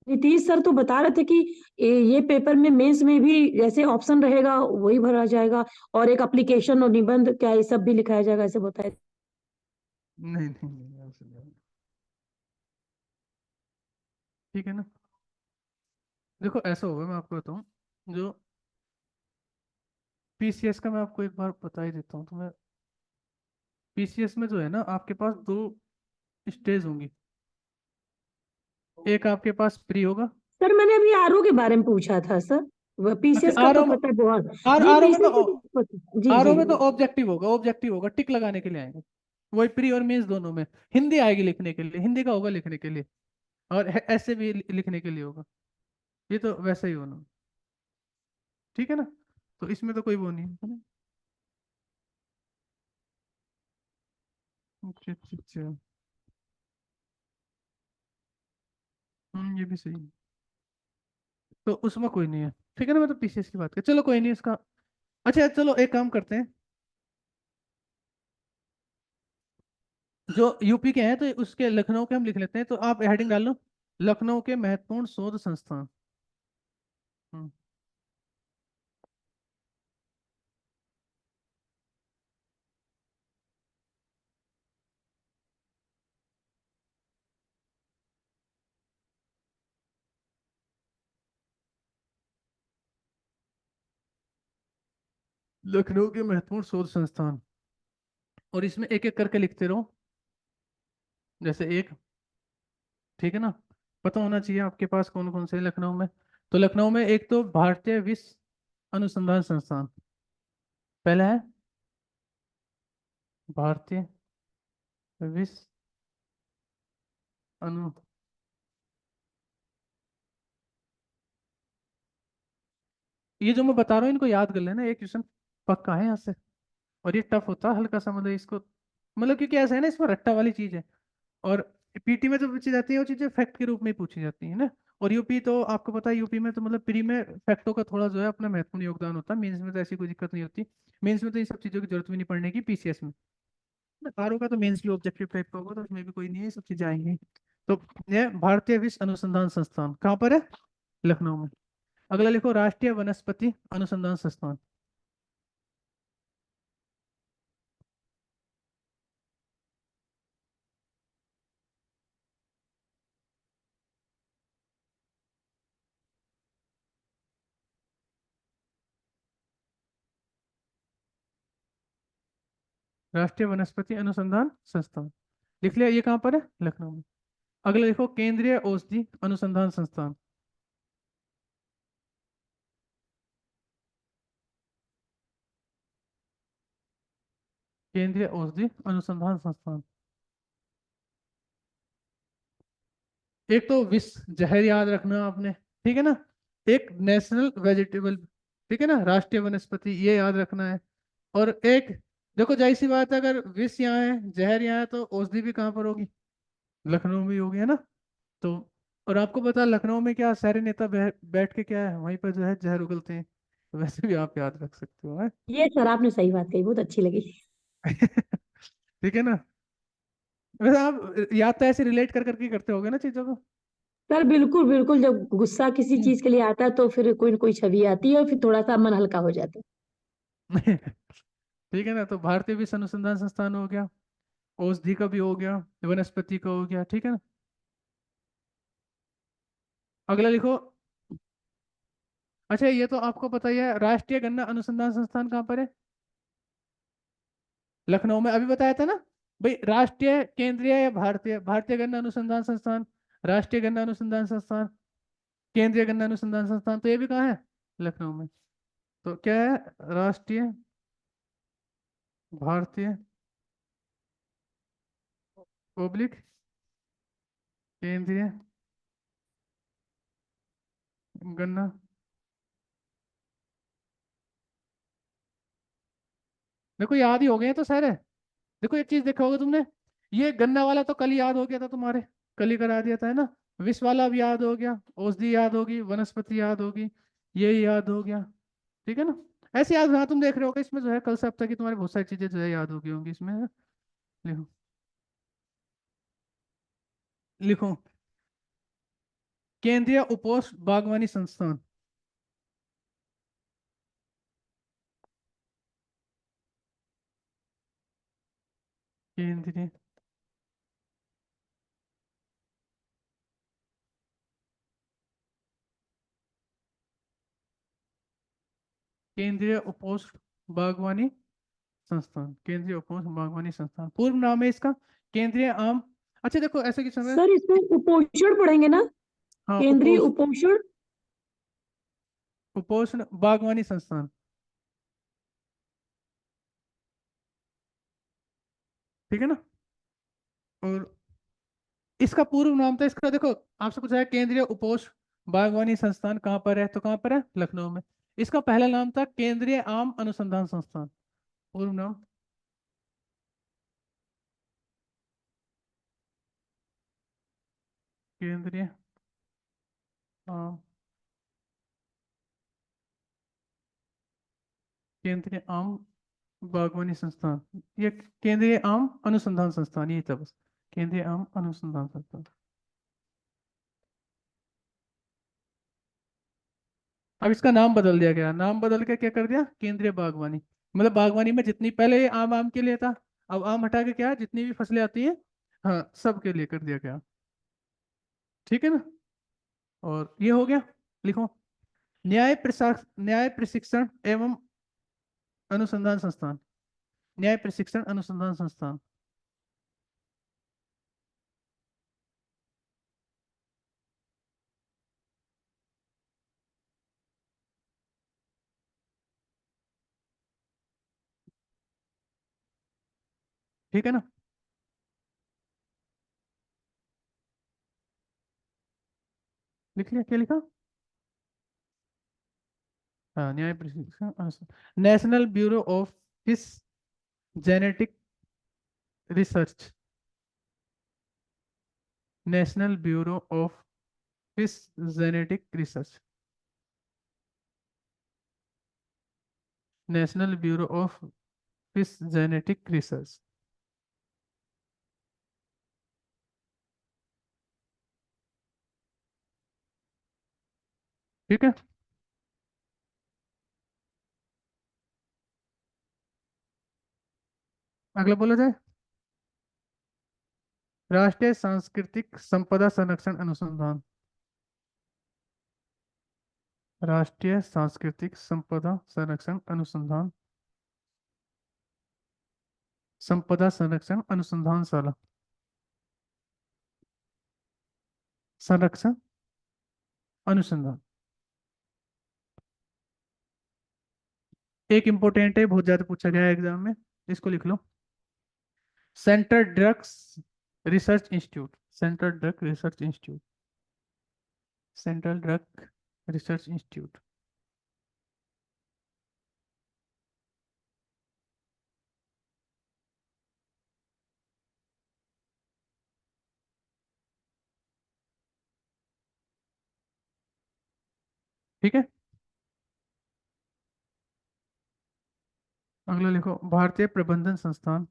नीतीश सर तो बता रहे थे कि ये पेपर में मेंस में भी जैसे ऑप्शन रहेगा वही भरा जाएगा, और एक एप्लीकेशन और निबंध क्या ये सब भी लिखाया जाएगा, ऐसे बताया। नहीं नहीं नहीं, ऐसा नहीं। ठीक है ना। देखो ऐसा होगा, मैं आपको बताऊं, जो पीसीएस का मैं आपको एक बार बता ही देता हूँ तुम्हें। पीसीएस में जो है ना, आपके पास 2 स्टेज होंगी। एक आपके पास प्री होगा। सर मैंने अभी आरओ के बारे में पूछा था सर, अच्छा, पीसीएस का तो पता है बहुत। आर जी आर में तो पीसीएस का तो पता, जी आरओ जी। में तो ऑब्जेक्टिव होगा, ऑब्जेक्टिव होगा, टिक लगाने के लिए आएंगे। वही प्री और मेंस दोनों में। हिंदी आएगी लिखने के लिए, हिंदी का होगा लिखने के लिए, और ऐसे भी लिखने के लिए होगा। ये तो वैसा ही होना, ठीक है ना। तो इसमें तो कोई वो नहीं है ना। अच्छा अच्छा अच्छा। ये भी सही है। तो उसमें कोई नहीं है, ठीक है ना। मैं तो पीसीएस की बात कर, चलो कोई नहीं इसका। अच्छा चलो एक काम करते हैं, जो यूपी के हैं तो उसके लखनऊ के हम लिख लेते हैं, तो आप हेडिंग डाल लो, लखनऊ के महत्वपूर्ण शोध संस्थान। हम्म, लखनऊ के महत्वपूर्ण शोध संस्थान, और इसमें एक एक करके लिखते रहो, जैसे एक, ठीक है ना। पता होना चाहिए आपके पास कौन कौन से हैं लखनऊ में। तो लखनऊ में एक तो भारतीय विश्व अनुसंधान संस्थान पहला है, भारतीय विश्व अनु, ये जो मैं बता रहा हूँ इनको याद कर लेना, एक क्वेश्चन पक्का है यहाँ से। और ये टफ होता है हल्का सा, मतलब इसको, मतलब क्योंकि ऐसा है ना, इसमें रट्टा वाली चीज है। और पीटी में जो पूछी जाती है वो चीजें फैक्ट के रूप में ही पूछी जाती है ना। और यूपी तो आपको पता है, यूपी में तो मतलब प्री में फैक्टों का थोड़ा जो है अपना महत्वपूर्ण योगदान होता है, मेंस में तो ऐसी कोई दिक्कत नहीं होती। मेंस में तो इन सब चीजों की जरूरत भी नहीं पड़ने की, पीसीएस में। आरओ का तो मेंस भी ऑब्जेक्टिव टाइप का होगा, तो उसमें भी कोई नहीं है, ये सब चीजें आएंगी। तो ये भारतीय विश्व अनुसंधान संस्थान कहाँ पर है, लखनऊ में। अगला लिखो, राष्ट्रीय वनस्पति अनुसंधान संस्थान। राष्ट्रीय वनस्पति अनुसंधान संस्थान लिख लिया, ये कहाँ पर है, लखनऊ में। अगला लिखो, केंद्रीय औषधि अनुसंधान संस्थान। केंद्रीय औषधि अनुसंधान संस्थान। एक तो विश्व जहर याद रखना आपने, ठीक है ना। एक नेशनल वेजिटेबल, ठीक है ना, राष्ट्रीय वनस्पति ये याद रखना है। और एक, देखो जाहिर सी बात है, अगर विष यहाँ है, जहर यहाँ है, तो औषधि भी कहाँ पर होगी, लखनऊ में ही होगी, है ना। तो और आपको पता है लखनऊ में क्या सारे नेता बैठ के क्या है, वहीं पर जो है जहर उगलते हैं, तो वैसे भी आप याद रख सकते हो, है। ये सर आपने सही बात कही, बहुत अच्छी लगी। ठीक है ना। वैसे आप याद तो ऐसे रिलेट कर करके करते होगे ना चीजों को। सर बिल्कुल बिल्कुल, जब गुस्सा किसी हम्म। चीज के लिए आता है तो फिर कोई न कोई छवि आती है और फिर थोड़ा सा मन हल्का हो जाता है। ठीक है ना। तो भारतीय विश्व अनुसंधान संस्थान हो गया, औषधि का भी हो गया, वनस्पति का हो गया, ठीक है ना। अगला लिखो, अच्छा ये तो आपको पता ही है, राष्ट्रीय गन्ना अनुसंधान संस्थान कहाँ पर है, लखनऊ में, अभी बताया था ना। भाई राष्ट्रीय, केंद्रीय या भारतीय? भारतीय गन्ना अनुसंधान संस्थान, राष्ट्रीय गन्ना अनुसंधान संस्थान, केंद्रीय गन्ना अनुसंधान संस्थान, तो ये भी कहाँ है? लखनऊ में। तो क्या है? राष्ट्रीय, भारतीय, पब्लिक, केंद्रीय गन्ना। देखो याद ही हो गए तो सारे। देखो एक चीज देखा होगा तुमने, ये गन्ना वाला तो कल याद हो गया था तुम्हारे, कल ही करा दिया था, है ना? विष वाला भी याद हो गया, औषधि याद होगी, वनस्पति याद होगी, ये याद हो गया। ठीक है ना? ऐसे याद, हाँ तुम देख रहे होगे इसमें जो है कल से अब तक की तुम्हारी बहुत सारी चीजें जो है याद हो गई होंगी इसमें। लिखो, लिखो, केंद्रीय उपोष्ण बागवानी संस्थान। केंद्रीय, केंद्रीय उपोष्ण बागवानी संस्थान, केंद्रीय उपोष्ण बागवानी संस्थान, पूर्व नाम है इसका केंद्रीय आम। अच्छा देखो ऐसे की समय, सर इसमें कुपोषण पढ़ेंगे ना? हाँ केंद्रीय उपोष्ण, उपोषण। उपोष्ण बागवानी संस्थान। ठीक है ना? और इसका पूर्व नाम था इसका, देखो आपसे पूछा है केंद्रीय उपोष्ण बागवानी संस्थान कहाँ पर है, तो कहाँ पर है? लखनऊ में। इसका पहला नाम था केंद्रीय आम अनुसंधान संस्थान, पूर्व नाम। केंद्रीय आम, केंद्रीय आम बागवानी संस्थान, ये केंद्रीय आम अनुसंधान संस्थान, ये था बस, केंद्रीय आम अनुसंधान संस्थान। अब इसका नाम बदल दिया गया, नाम बदल के क्या कर दिया? केंद्रीय बागवानी। मतलब बागवानी में जितनी, पहले ये आम आम के लिए था, अब आम हटा के क्या है, जितनी भी फसलें आती है, हाँ सब के लिए कर दिया गया। ठीक है ना? और ये हो गया। लिखो, न्याय प्रशिक्षण एवं अनुसंधान संस्थान, न्याय प्रशिक्षण अनुसंधान संस्थान। ठीक है ना? लिख लिया? क्या लिखा? हाँ, न्याय प्रशिक्षण national bureau of fish genetic research, national bureau of fish genetic research, national bureau of fish genetic research. ठीक है? अगला बोला जाए, राष्ट्रीय सांस्कृतिक संपदा संरक्षण अनुसंधान, राष्ट्रीय सांस्कृतिक संपदा संरक्षण अनुसंधान, संपदा संरक्षण अनुसंधानशाला, संरक्षण अनुसंधान। एक इंपॉर्टेंट है, बहुत ज्यादा पूछा गया है एग्जाम में, इसको लिख लो, central drugs research institute, central drug research institute, central drug research institute. ठीक है? अगला लिखो, भारतीय प्रबंधन संस्थान,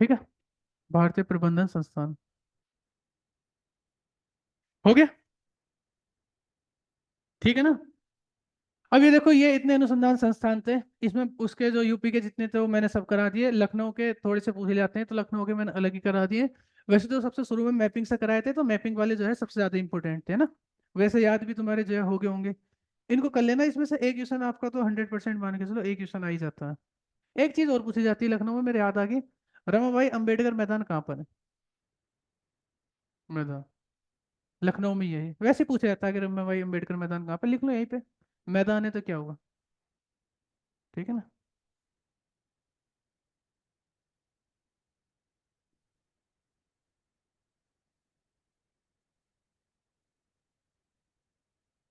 ठीक है, भारतीय प्रबंधन संस्थान। हो गया? ठीक है ना? अब ये देखो, ये इतने अनुसंधान संस्थान थे, इसमें उसके जो यूपी के जितने थे वो मैंने सब करा दिए, लखनऊ के थोड़े से पूछ जाते हैं तो लखनऊ के मैंने अलग ही करा दिए। वैसे तो सबसे शुरू में मैपिंग से कराए थे, तो मैपिंग वाले जो है सबसे ज्यादा इंपॉर्टेंट थे ना, वैसे याद भी तुम्हारे जो है हो गए होंगे। इनको कर लेना, इसमें से एक क्वेश्चन आपका तो 100% मान के चलो एक क्वेश्चन आ ही जाता है। एक चीज और पूछी जाती है लखनऊ में, मेरे याद आ गई, रमाबाई अंबेडकर मैदान कहाँ पर है? मैदान लखनऊ में ही है, वैसे पूछा जाता है कि रमाबाई अंबेडकर मैदान कहाँ पर, लिख लो यहीं पे, मैदान है तो क्या होगा, ठीक है ना।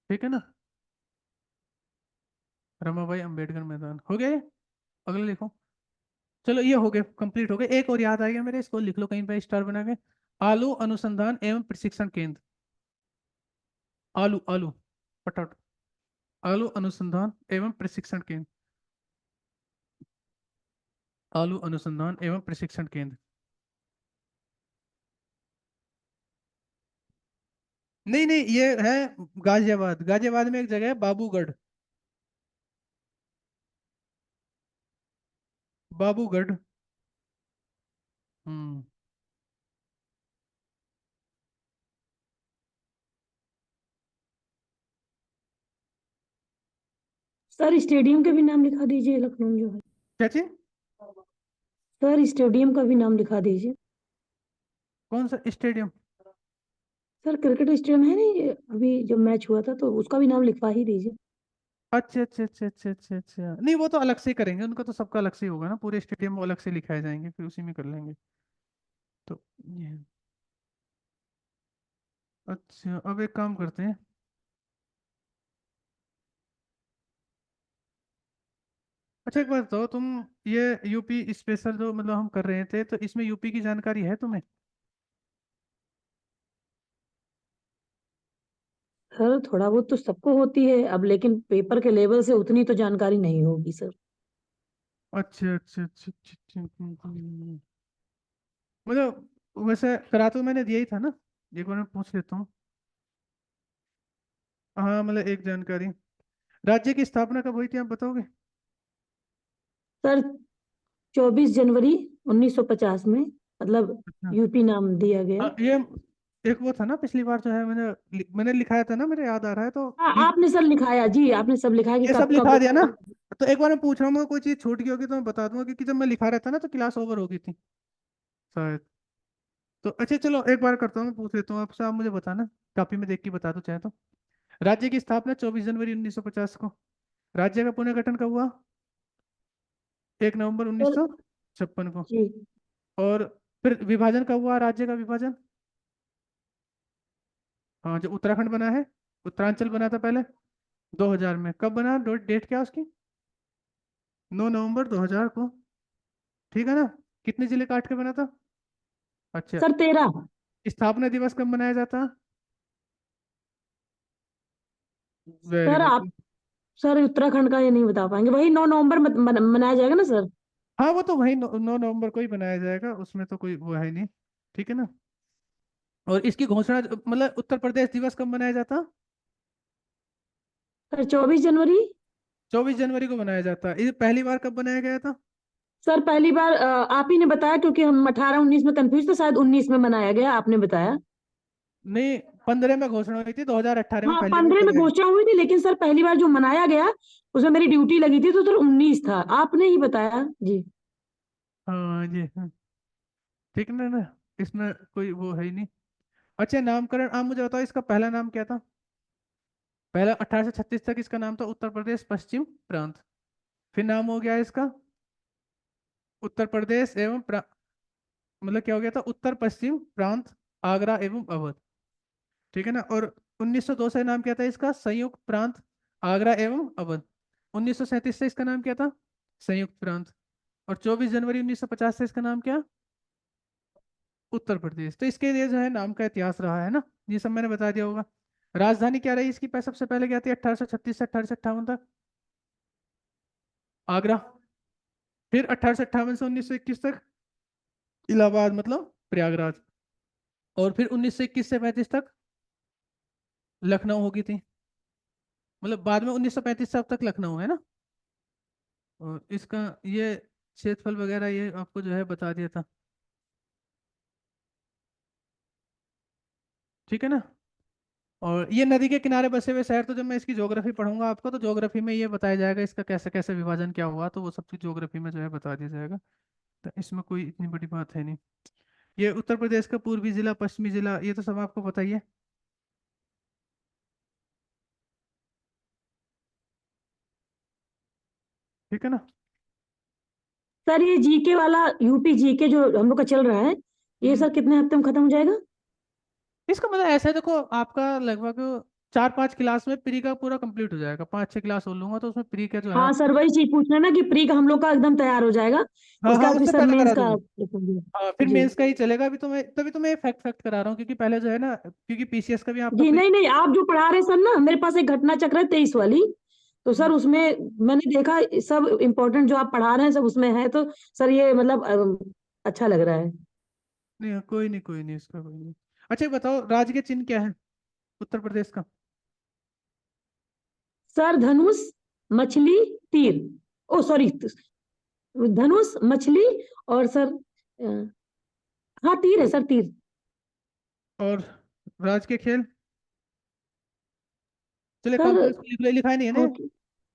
ठीक है ना, रमाबाई अंबेडकर मैदान हो गया ये? अगले लिखो। चलो ये हो गए, कंप्लीट हो गए। एक और याद आ गया मेरे, इसको लिख लो कहीं पे स्टार बना के, आलू अनुसंधान एवं प्रशिक्षण केंद्र। आलू आलू पटाट आलू अनुसंधान एवं प्रशिक्षण केंद्र, आलू अनुसंधान एवं प्रशिक्षण केंद्र। नहीं नहीं, ये है गाजियाबाद, गाजियाबाद में एक जगह है बाबूगढ़, बाबूगढ़। हम्म। सर स्टेडियम का भी नाम लिखा दीजिए लखनऊ में जो है। क्या चीज? सर स्टेडियम का भी नाम लिखा दीजिए। कौन सा स्टेडियम? सर क्रिकेट स्टेडियम है नहीं, अभी जब मैच हुआ था तो उसका भी नाम लिखवा ही दीजिए। अच्छा अच्छा अच्छा अच्छा अच्छा अच्छा, नहीं वो तो अलग से ही करेंगे, उनका तो सबका अलग से ही होगा ना, पूरे स्टेडियम वो अलग से लिखाए जाएंगे, फिर उसी में कर लेंगे। तो ये, अच्छा अब एक काम करते हैं। अच्छा एक बात बताओ तुम, ये यूपी स्पेशल जो मतलब हम कर रहे थे, तो इसमें यूपी की जानकारी है तुम्हें? सर थोड़ा बहुत तो सबको होती है अब, लेकिन पेपर के लेवल से उतनी तो जानकारी नहीं होगी सर। अच्छा अच्छा अच्छा अच्छा अच्छा, मतलब वैसे करा तो मैंने दिया ही था ना, एक बार मैं पूछ लेता हूँ। हाँ मतलब एक जानकारी, राज्य की स्थापना कब हुई थी आप बताओगे? सर 24 जनवरी 1950 में, मतलब अच्छा। यूपी नाम दिया गया। ये एक वो था ना पिछली बार जो है, मैंने लिखाया था ना, मेरे याद आ रहा है तो हाँ बीच, आपने सर लिखाया जी, आपने सब लिखा है कि ये सब कब लिखा कब। दिया ना। तो एक बार मैं पूछ रहा हूँ, कोई चीज़ छूट गई होगी तो मैं बता दूंगा, क्योंकि जब मैं लिखा रहा था ना तो क्लास ओवर हो गई थी शायद। तो अच्छा चलो एक बार करता हूँ, मैं पूछ लेता हूँ आपसे, आप मुझे बताना, कॉपी में देख के बता दो चाहे तो। राज्य की स्थापना 24 जनवरी 1950 को। राज्य का पुनर्गठन कब हुआ? 1 नवंबर उन्नीस सर सौ छप्पन को। जी और फिर विभाजन कब हुआ, राज्य का विभाजन? हाँ जो उत्तराखंड बना है, उत्तरांचल बना था पहले, 2000 में। कब बना, डेट क्या उसकी? 9 नवंबर 2000 को, ठीक है ना। कितने जिले काट के बना था? अच्छा, सर 13। स्थापना दिवस कब मनाया जाता? Very sir good. आप, सर उत्तराखंड का ये नहीं बता पाएंगे, वही 9 नवंबर मनाया जाएगा ना सर। हाँ वो तो वही 9 नवंबर को ही बनाया जाएगा, उसमें तो कोई वो है नहीं, ठीक है ना। और इसकी घोषणा मतलब उत्तर प्रदेश दिवस कब मनाया जाता? सर 24 जनवरी। 24 जनवरी को बनाया जाता। ये पहली बार कब बनाया गया था? सर पहली बार आप ही ने बताया, क्योंकि हम 18 19 में कंफ्यूज थे, शायद 19 में मनाया गया, आपने बताया। नहीं, 15 में घोषणा हुई थी, 2018 में हाँ पहली बार 15 में बनाया गया। घोषणा हुई थी, लेकिन सर पहली बार जो मनाया गया उसमें मेरी ड्यूटी लगी थी, तो सर 19 था, आपने ही बताया जी। हाँ जी हाँ, ठीक है ना, इसमें कोई वो है ही नहीं। अच्छा नामकरण, आप मुझे बताओ इसका पहला नाम क्या था? पहला 1836 तक इसका नाम था उत्तर प्रदेश पश्चिम प्रांत। फिर नाम हो गया इसका उत्तर प्रदेश एवं मतलब क्या हो गया था, उत्तर पश्चिम प्रांत, आगरा एवं अवध, ठीक है ना। और 1902 से नाम क्या था इसका, संयुक्त प्रांत आगरा एवं अवध। 1937 से इसका नाम क्या था, संयुक्त प्रांत। और 24 जनवरी 1950 से इसका नाम क्या, उत्तर प्रदेश। तो इसके लिए जो है नाम का इतिहास रहा है ना, ये सब मैंने बता दिया होगा। राजधानी क्या रही इसकी, सबसे पहले क्या थी 1836 से 1858 तक? आगरा। फिर 1858 से 1921 तक इलाहाबाद मतलब प्रयागराज। और फिर 1921 से 35 तक लखनऊ हो गई थी, मतलब बाद में 1935 से अब तक लखनऊ है ना। और इसका ये क्षेत्रफल वगैरह ये आपको जो है बता दिया था, ठीक है ना। और ये नदी के किनारे बसे हुए शहर, तो जब मैं इसकी ज्योग्राफी पढ़ूंगा आपको, तो ज्योग्राफी में ये बताया जाएगा इसका कैसे कैसे विभाजन क्या हुआ, तो वो सब चीज ज्योग्राफी में जो है बता दिया जाएगा। तो इसमें कोई इतनी बड़ी बात है नहीं। ये उत्तर प्रदेश का पूर्वी जिला, पश्चिमी जिला, ये तो सब आपको पता ही है। ठीक है ना। सर ये जीके वाला यूपी जीके जो हम लोग का चल रहा है, ये हम्म। सर कितने हफ्ते में खत्म हो जाएगा? इसका मतलब ऐसा है, देखो आपका लगभग 4-5 क्लास में प्री का पूरा कंप्लीट हो जाएगा। 5-6 क्लास हो लूंगा तो उसमें प्री का जो है हाँ सर, आपका। वही चीज पूछना है ना कि प्री का हम लोग का एकदम तैयार हो जाएगा, हाँ उसके हाँ, बाद फिर उससे सर पहले मेंस करा का। दूंगा। हाँ, फिर जी मेंस का ही चलेगा। अभी तो मैं तभी तो मैं फैक्ट फैक्ट करा रहा हूँ, क्योंकि पहले जो है ना, क्योंकि पीसीएस का भी आपका जी, प्री। नहीं नहीं, आप जो पढ़ा रहे सर ना, मेरे पास एक घटना चक्र है 23 वाली, तो सर उसमें मैंने देखा सब इम्पोर्टेंट जो आप पढ़ा रहे हैं सब उसमें है, तो सर ये मतलब अच्छा लग रहा है। नहीं, कोई नहीं, कोई नहीं, इसका कोई नहीं। अच्छा, ये बताओ राज्य के चिन्ह क्या है उत्तर प्रदेश का? सर धनुष, मछली, तीर। ओ सॉरी, धनुष, मछली और सर हाँ तीर है सर, तीर। और राज्य के खेल? चलिए, सर कॉन्फ्रेंस को लिख लो, लिखा ही नहीं है ना ये? हॉकी।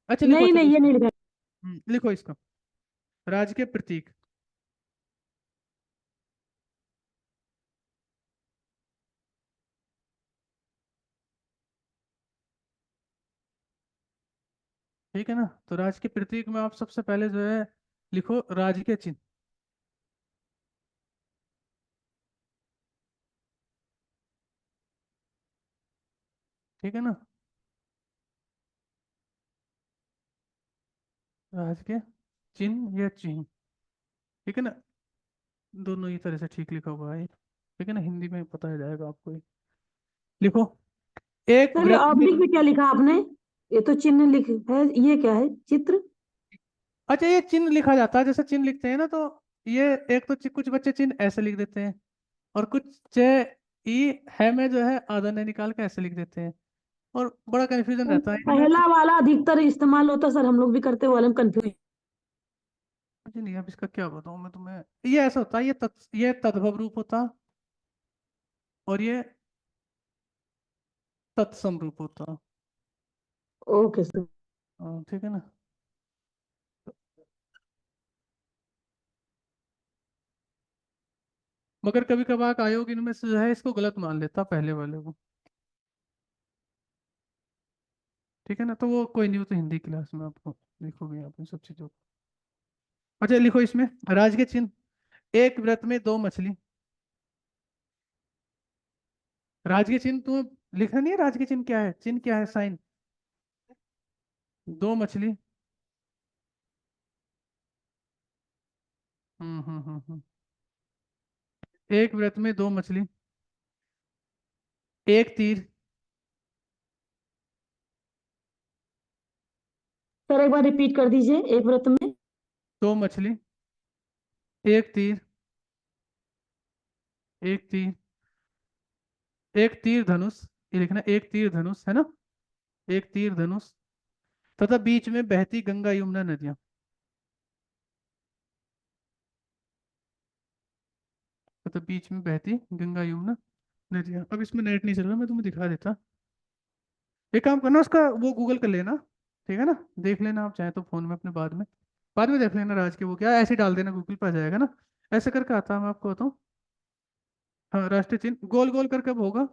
अच्छा, लिखो नहीं चलो नहीं, ये इसको। नहीं लिखा। लिखो इसको। राज्य के प्रतीक। ठीक है ना। तो राज्य के प्रतीक में आप सबसे पहले जो है लिखो राज्य के चिन्ह। ठीक है ना। राज्य के चिन्ह या चिन्ह। ठीक है ना। दोनों ही तरह से ठीक लिखा हुआ है। ठीक है ना, हिंदी में पता ही जाएगा आपको ये। लिखो। एक सर ये व्रत में। ऑब्लिक में क्या लिखा आपने? ये तो चिन्ह लिख है, ये क्या है, चित्र? अच्छा, ये चिन्ह लिखा जाता है, जैसे चिन्ह लिखते हैं ना, तो ये एक तो कुछ बच्चे चिन्ह ऐसे लिख देते हैं, और कुछ चे ई है में जो है आधा ने निकाल के ऐसे लिख देते हैं, और बड़ा कंफ्यूजन रहता है इनमें तो। पहला वाला अधिकतर इस्तेमाल होता सर, हम लोग भी करते, वो वाले में कंफ्यूज। मुझे नहीं, अब इसका क्या बताऊं मैं तुम्हें। ये ऐसा होता है, ये तद्भव रूप होता, और ये तत्सम रूप होता। Okay sir. हाँ, ठीक है ना। मगर कभी कभार आयोग इनमें से जो है इसको गलत मान लेता पहले वाले को। ठीक है ना, तो वो कोई नहीं, वो तो हिंदी क्लास में आपको लिखोगे आप इन सब चीजों को। अच्छा, लिखो इसमें राज्य के चिन्ह। एक व्रत में दो मछली। राज्य के चिन्ह तुम्हें लिखना नहीं है, राज्य के चिन्ह क्या है, चिन्ह क्या है, साइन। दो मछली। एक व्रत में दो मछली। एक तीर। सर एक बार रिपीट कर दीजिए, एक व्रत में। दो मछली। एक तीर। एक तीर। एक तीर धनुष। ये लिखना, एक तीर धनुष है ना। एक तीर धनुष। तथा बीच में बहती गंगा यमुना नदियां। तथा बीच में बहती गंगा यमुना नदियां। अब इसमें नेट नहीं चल रहा, मैं तुम्हें दिखा देता। एक काम करना, उसका वो गूगल कर लेना। ठीक है ना। देख लेना आप चाहे तो फोन में अपने, बाद में देख लेना। राज के वो क्या, ऐसे ही डाल देना, गूगल पे आ जाएगा ना। ऐसे करके आता है, मैं आपको बताऊँ। हाँ, राष्ट्रीय चिन्ह गोल गोल करके अब होगा।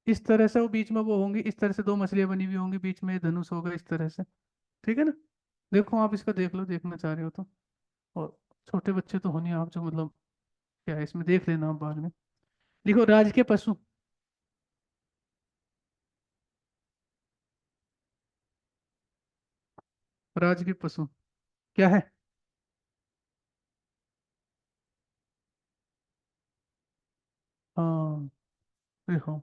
इस तरह से वो बीच में वो होंगी, इस तरह से दो मछलियां बनी हुई होंगी, बीच में धनुष होगा इस तरह से। ठीक है ना। देखो आप इसका देख लो, देखना चाह रहे हो तो। और छोटे बच्चे तो हो नहीं आप, जो मतलब क्या है इसमें, देख लेना आप बाद में। लिखो राज्य के पशु। राज्य के पशु क्या है? हाँ, देखो,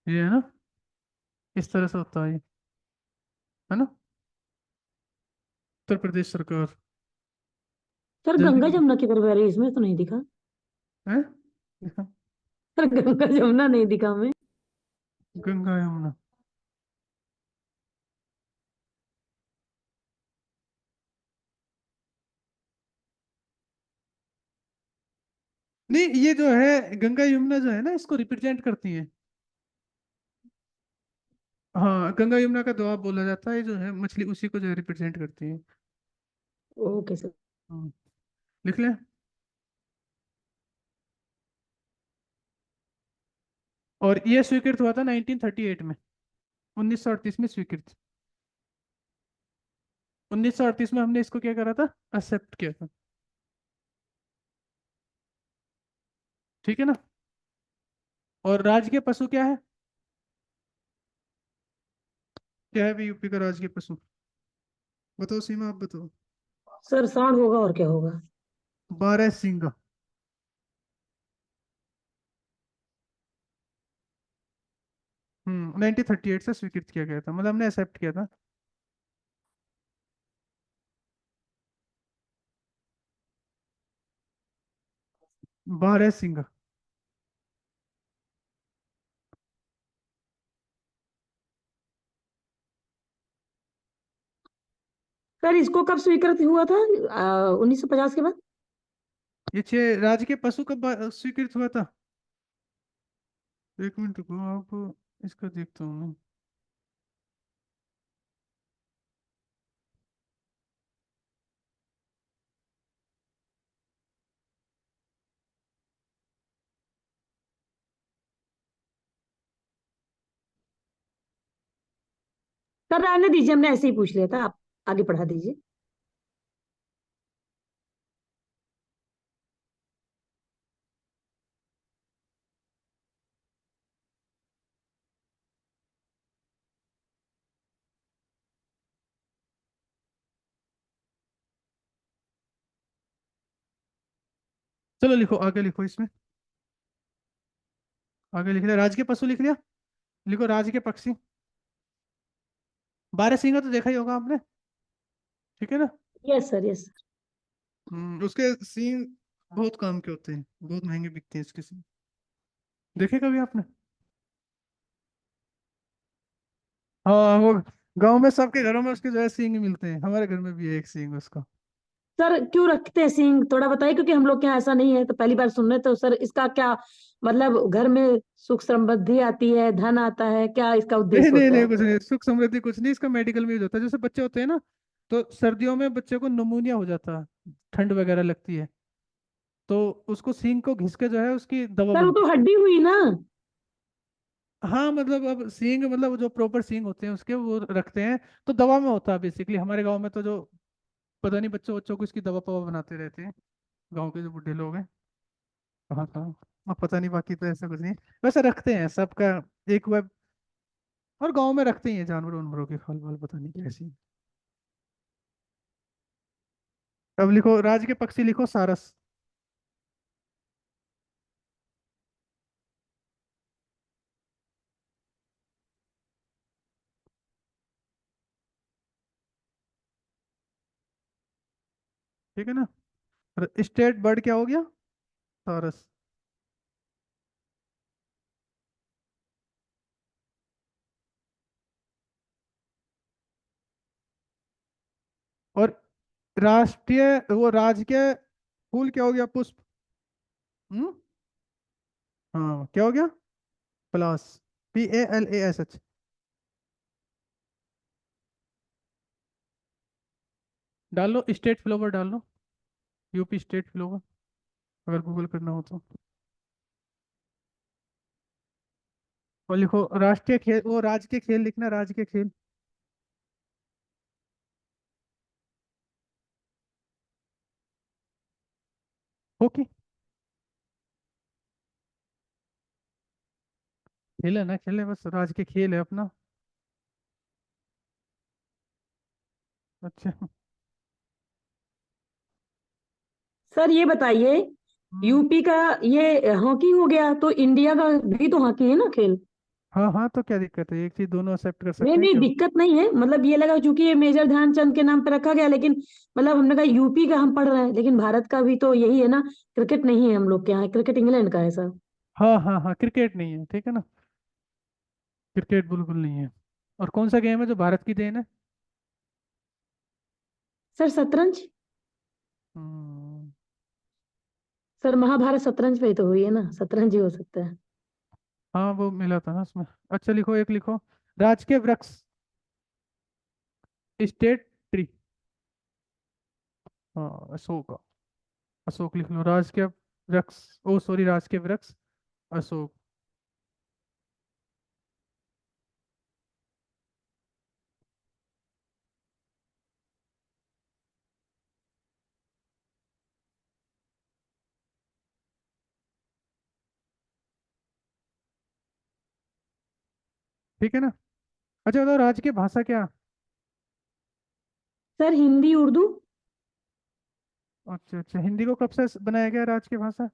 ये है ना, इस तरह से होता है ये, है ना। उत्तर प्रदेश सरकार। सर जल्दी गंगा लिखो। जमुना किधर बह रही है, इसमें तो नहीं दिखा। है, देखो, सर गंगा जमुना नहीं दिखा हमें। गंगा यमुना। नहीं, ये जो है गंगा यमुना जो है ना, इसको रिप्रेजेंट करती है। हाँ, गंगा यमुना का दोआब बोला जाता है, जो है मछली उसी को जो है रिप्रेजेंट करती है। Okay sir. हाँ, लिख लें। और ये स्वीकृत हुआ था 1938 में, 1938 में स्वीकृत। 1938 में हमने इसको क्या करा था, एक्सेप्ट किया था। ठीक है ना। और राजकीय पशु क्या है, क्या है भी यूपी का राजकीय पशु? बताओ सीमा, आप बताओ। सर सांड होगा और क्या होगा। बारह सिंगा। 1938 से स्वीकृत किया गया था, मतलब हमने एक्सेप्ट किया था। बारह सिंगा। सर इसको कब स्वीकृत हुआ था 1950 के बाद। ये छह राजकीय पशु कब स्वीकृत हुआ था? एक मिनट रुको, आप इसका देखता हूँ मैं। सर रहने दीजिए, हमने ऐसे ही पूछ लिया था, आप आगे पढ़ा दीजिए। चलो लिखो, आगे लिखो इसमें। आगे लिख लिया, राजकीय पशु लिख लिया। लिखो राजकीय पक्षी। बारह सिंगा तो देखा ही होगा आपने। ठीक है ना। Yes sir yes. उसके सींग बहुत काम के होते हैं, बहुत महंगे बिकते हैं इसके सींग। देखे कभी आपने? हाँ, वो गांव में सबके घरों में उसके जो है सींग मिलते हैं, हमारे घर में भी है एक सींग उसका। सर क्यों रखते हैं सींग, थोड़ा बताइए, क्योंकि हम लोग के यहाँ ऐसा नहीं है, तो पहली बार सुन रहे, तो सर इसका क्या मतलब, घर में सुख समृद्धि आती है, धन आता है, क्या इसका नहीं उद्देश्य नहीं होता नहीं, है। कुछ नहीं, सुख समृद्धि कुछ नहीं, इसका मेडिकल में यूज होता है। जैसे बच्चे होते हैं ना, तो सर्दियों में बच्चे को निमोनिया हो जाता है, ठंड वगैरह लगती है, तो उसको सींग को घिस के जो है उसकी दवा सर वो बनती तो हड्डी हुई ना। है। हाँ, मतलब अब सींग, मतलब जो प्रॉपर सींग होते हैं उसके, वो रखते हैं, तो दवा में होता है बेसिकली। हमारे गांव में तो जो, पता नहीं, बच्चों बच्चों को इसकी दवा पवा बनाते रहते हैं, गांव के जो बुढ़े लोग हैं। हाँ हाँ। अब पता नहीं, बाकी तो ऐसा कुछ नहीं। वैसे रखते हैं सबका एक वेब, और गांव में रखते ही हैं जानवर उनवरों के खाल वाल, पता नहीं कैसी। अब लिखो राज के पक्षी, लिखो सारस। ठीक है ना। स्टेट बर्ड क्या हो गया, सारस। और राष्ट्रीय, वो राजकीय फूल क्या हो गया, पुष्प। हम्म। हाँ, क्या हो गया, पलास। PALASH। डाल लो स्टेट फ्लावर, डाल लो यूपी स्टेट फ्लावर, अगर गूगल करना हो तो। और लिखो राष्ट्रीय खेल, वो राज्य के खेल लिखना, राज्य के खेल। हॉकी। खेल है ना, खेले बस, राज्य के खेल है अपना। अच्छा। सर ये बताइए, हम्म, यूपी का ये हॉकी हो गया, तो इंडिया का भी तो हॉकी है ना खेल। हाँ हाँ, तो क्या दिक्कत है, एक चीज दोनों एक्सेप्ट कर नहीं सकते हैं, नहीं क्या? दिक्कत नहीं है, मतलब ये लगा चूंकि ये मेजर ध्यानचंद के नाम पे रखा गया, लेकिन मतलब हमने कहा यूपी का हम पढ़ रहे हैं, लेकिन भारत का भी तो यही है ना। क्रिकेट नहीं है हम लोग के यहाँ, क्रिकेट इंग्लैंड का है सर। हाँ हाँ हाँ, क्रिकेट नहीं है, ठीक है ना। क्रिकेट बिल्कुल नहीं है। और कौन सा गेम है जो भारत की देन है? सर शतरंज। हम्म, सर महाभारत शतरंज पे ही तो हुई है ना, शतरंज ही हो सकता है। हाँ वो मिला था ना उसमें। अच्छा लिखो, एक लिखो, राजकीय वृक्ष, स्टेट ट्री। हाँ अशोक, अशोक लिख लो, राजकीय वृक्ष, ओ सॉरी, राजकीय वृक्ष अशोक। ठीक है ना। अच्छा बताओ, राजकीय भाषा क्या। सर हिंदी उर्दू। अच्छा अच्छा, हिंदी को कब से बनाया गया राजकीय भाषा।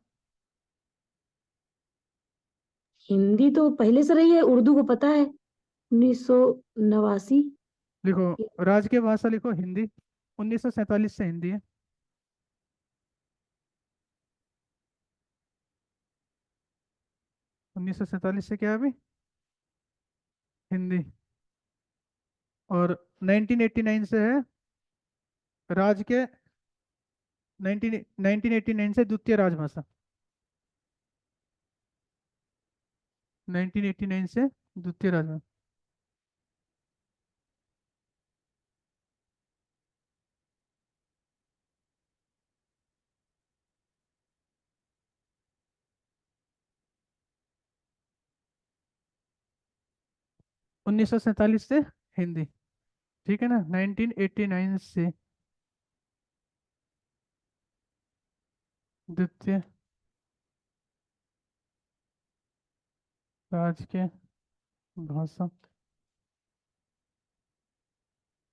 हिंदी तो पहले से रही है, उर्दू को पता है, 1989। लिखो, राजकीय भाषा लिखो हिंदी, 1947 से हिंदी है। 1947 से क्या है अभी, हिंदी। और 1989 से है राजकीय, 1989 से द्वितीय राजभाषा, 1989 से द्वितीय राजभाषा। 1947 से हिंदी, ठीक है ना, 1989 से द्वितीय राजकीय भाषा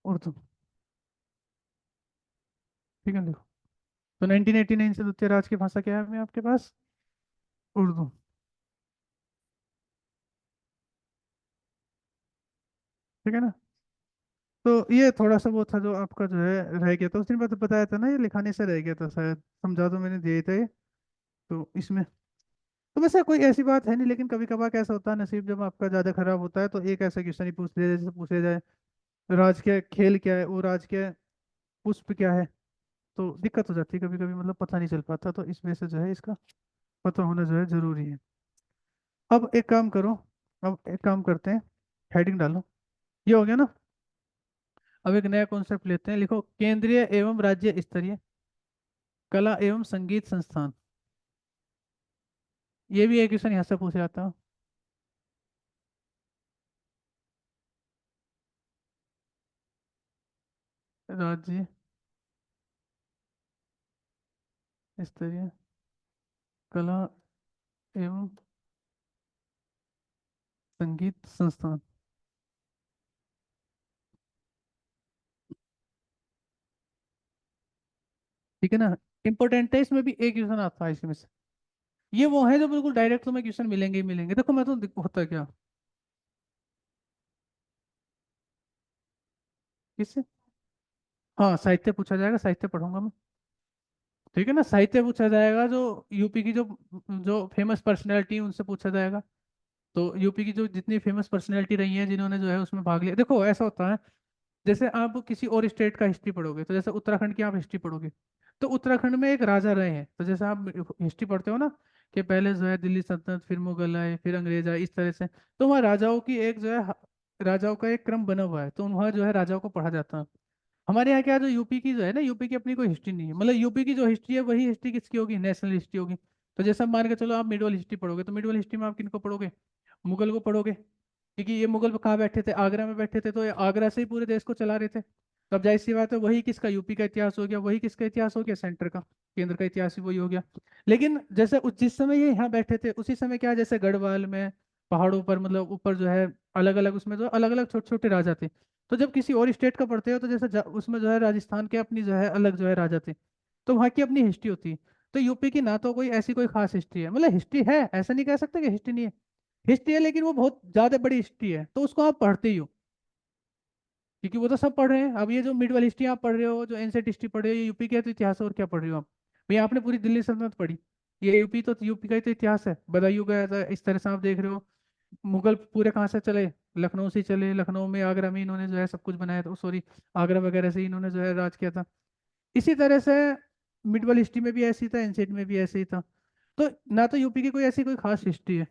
उर्दू। ठीक है लिखो, तो 1989 से द्वितीय राजकीय भाषा क्या है अभी आपके पास, उर्दू। ठीक है ना। तो ये थोड़ा सा वो था जो आपका जो है रह गया था, उस दिन बात बताया था ना, ये लिखाने से रह गया था शायद, समझा तो मैंने दिया ही था ये। तो इसमें तो वैसे कोई ऐसी बात है नहीं, लेकिन कभी कभार कैसा होता है, नसीब जब आपका ज्यादा खराब होता है तो एक ऐसा क्वेश्चन ही पूछ लिया, जैसे पूछे जाए राजकीय खेल क्या है, वो राजकीय पुष्प क्या है, तो दिक्कत हो जाती है कभी कभी, मतलब पता नहीं चल पाता, तो इस वजह से जो है इसका पता होना जो है जरूरी है। अब एक काम करो, अब एक काम करते हैं, हेडिंग डालो, ये हो गया ना। अब एक नया कॉन्सेप्ट लेते हैं, लिखो, केंद्रीय एवं राज्य स्तरीय कला एवं संगीत संस्थान। ये भी एक क्वेश्चन यहाँ से पूछा जाता है। राज्य स्तरीय कला एवं संगीत संस्थान। ठीक है ना, इंपॉर्टेंट है, इसमें भी एक क्वेश्चन आता है इसमें से। ये वो है जो बिल्कुल डायरेक्ट तुम्हें क्वेश्चन मिलेंगे ही मिलेंगे, देखो मैं तो होता क्या, किससे। हाँ साहित्य पूछा जाएगा, साहित्य पढ़ूंगा मैं। ठीक है ना, साहित्य पूछा जाएगा, जो यूपी की जो जो फेमस पर्सनैलिटी उनसे पूछा जाएगा। तो यूपी की जो जितनी फेमस पर्सनैलिटी रही है जिन्होंने जो है उसमें भाग लिया, देखो ऐसा होता है, जैसे आप किसी और स्टेट का हिस्ट्री पढ़ोगे, तो जैसे उत्तराखंड की आप हिस्ट्री पढ़ोगे, तो उत्तराखंड में एक राजा रहे हैं, तो जैसे आप हिस्ट्री पढ़ते हो ना, कि पहले जो है दिल्ली सल्तनत, फिर मुगल आए, फिर अंग्रेज आए, इस तरह से, तो वहाँ राजाओं की एक जो है राजाओं का एक क्रम बना हुआ है, तो वहाँ जो है राजाओं को पढ़ा जाता है। हमारे यहाँ क्या है, जो यूपी की जो है ना, यूपी की अपनी कोई हिस्ट्री नहीं है, मतलब यूपी की जो हिस्ट्री है वही हिस्ट्री किसकी होगी, नेशनल हिस्ट्री होगी। तो जैसे आप मान के चलो, आप मिडवल हिस्ट्री पढ़ोगे, तो मिडवल हिस्ट्री में आप किनको पढ़ोगे, मुगल को पढ़ोगे, क्योंकि ये मुगल कहाँ बैठे थे, आगरा में बैठे थे, तो ये आगरा से ही पूरे देश को चला रहे थे। तो अब जाहिर सी बात है, वही किसका, यूपी का इतिहास हो गया, वही किसका इतिहास हो गया, सेंटर का, केंद्र का इतिहास ही वही हो गया। लेकिन जैसे जिस समय ये यहाँ बैठे थे, उसी समय क्या है, जैसे गढ़वाल में पहाड़ों पर, मतलब ऊपर जो है अलग अलग, उसमें जो अलग अलग छोटे छोटे राजा थे। तो जब किसी और स्टेट का पढ़ते हो, तो जैसे उसमें जो है राजस्थान के अपनी जो है अलग जो है राजा थे, तो वहाँ की अपनी हिस्ट्री होती है। तो यूपी की ना तो कोई ऐसी कोई खास हिस्ट्री है, मतलब हिस्ट्री है, ऐसा नहीं कह सकते कि हिस्ट्री नहीं है, हिस्ट्री है, लेकिन वो बहुत ज्यादा बड़ी हिस्ट्री है, तो उसको आप पढ़ते ही हो, क्योंकि वो तो सब पढ़ रहे हैं। अब ये जो मिडल हिस्ट्री आप पढ़ रहे हो, जो एंसेंट हिस्ट्री पढ़ रहे हो, ये यूपी का तो इतिहास है, और क्या पढ़ रहे हो आप, भैया आपने पूरी दिल्ली सल्तनत पढ़ी, ये यूपी तो यूपी का ही तो इतिहास है, बदायूं गया था, इस तरह से आप देख रहे हो। मुगल पूरे कहाँ से चले, लखनऊ से ही चले, लखनऊ में आगरा में इन्होंने जो है सब कुछ बनाया था, सॉरी, आगरा वगैरह से इन्होंने जो है राज किया था। इसी तरह से मिडवल हिस्ट्री में भी ऐसे ही था, एनसीईआरटी में भी ऐसे ही था। तो ना तो यूपी की कोई ऐसी कोई खास हिस्ट्री है,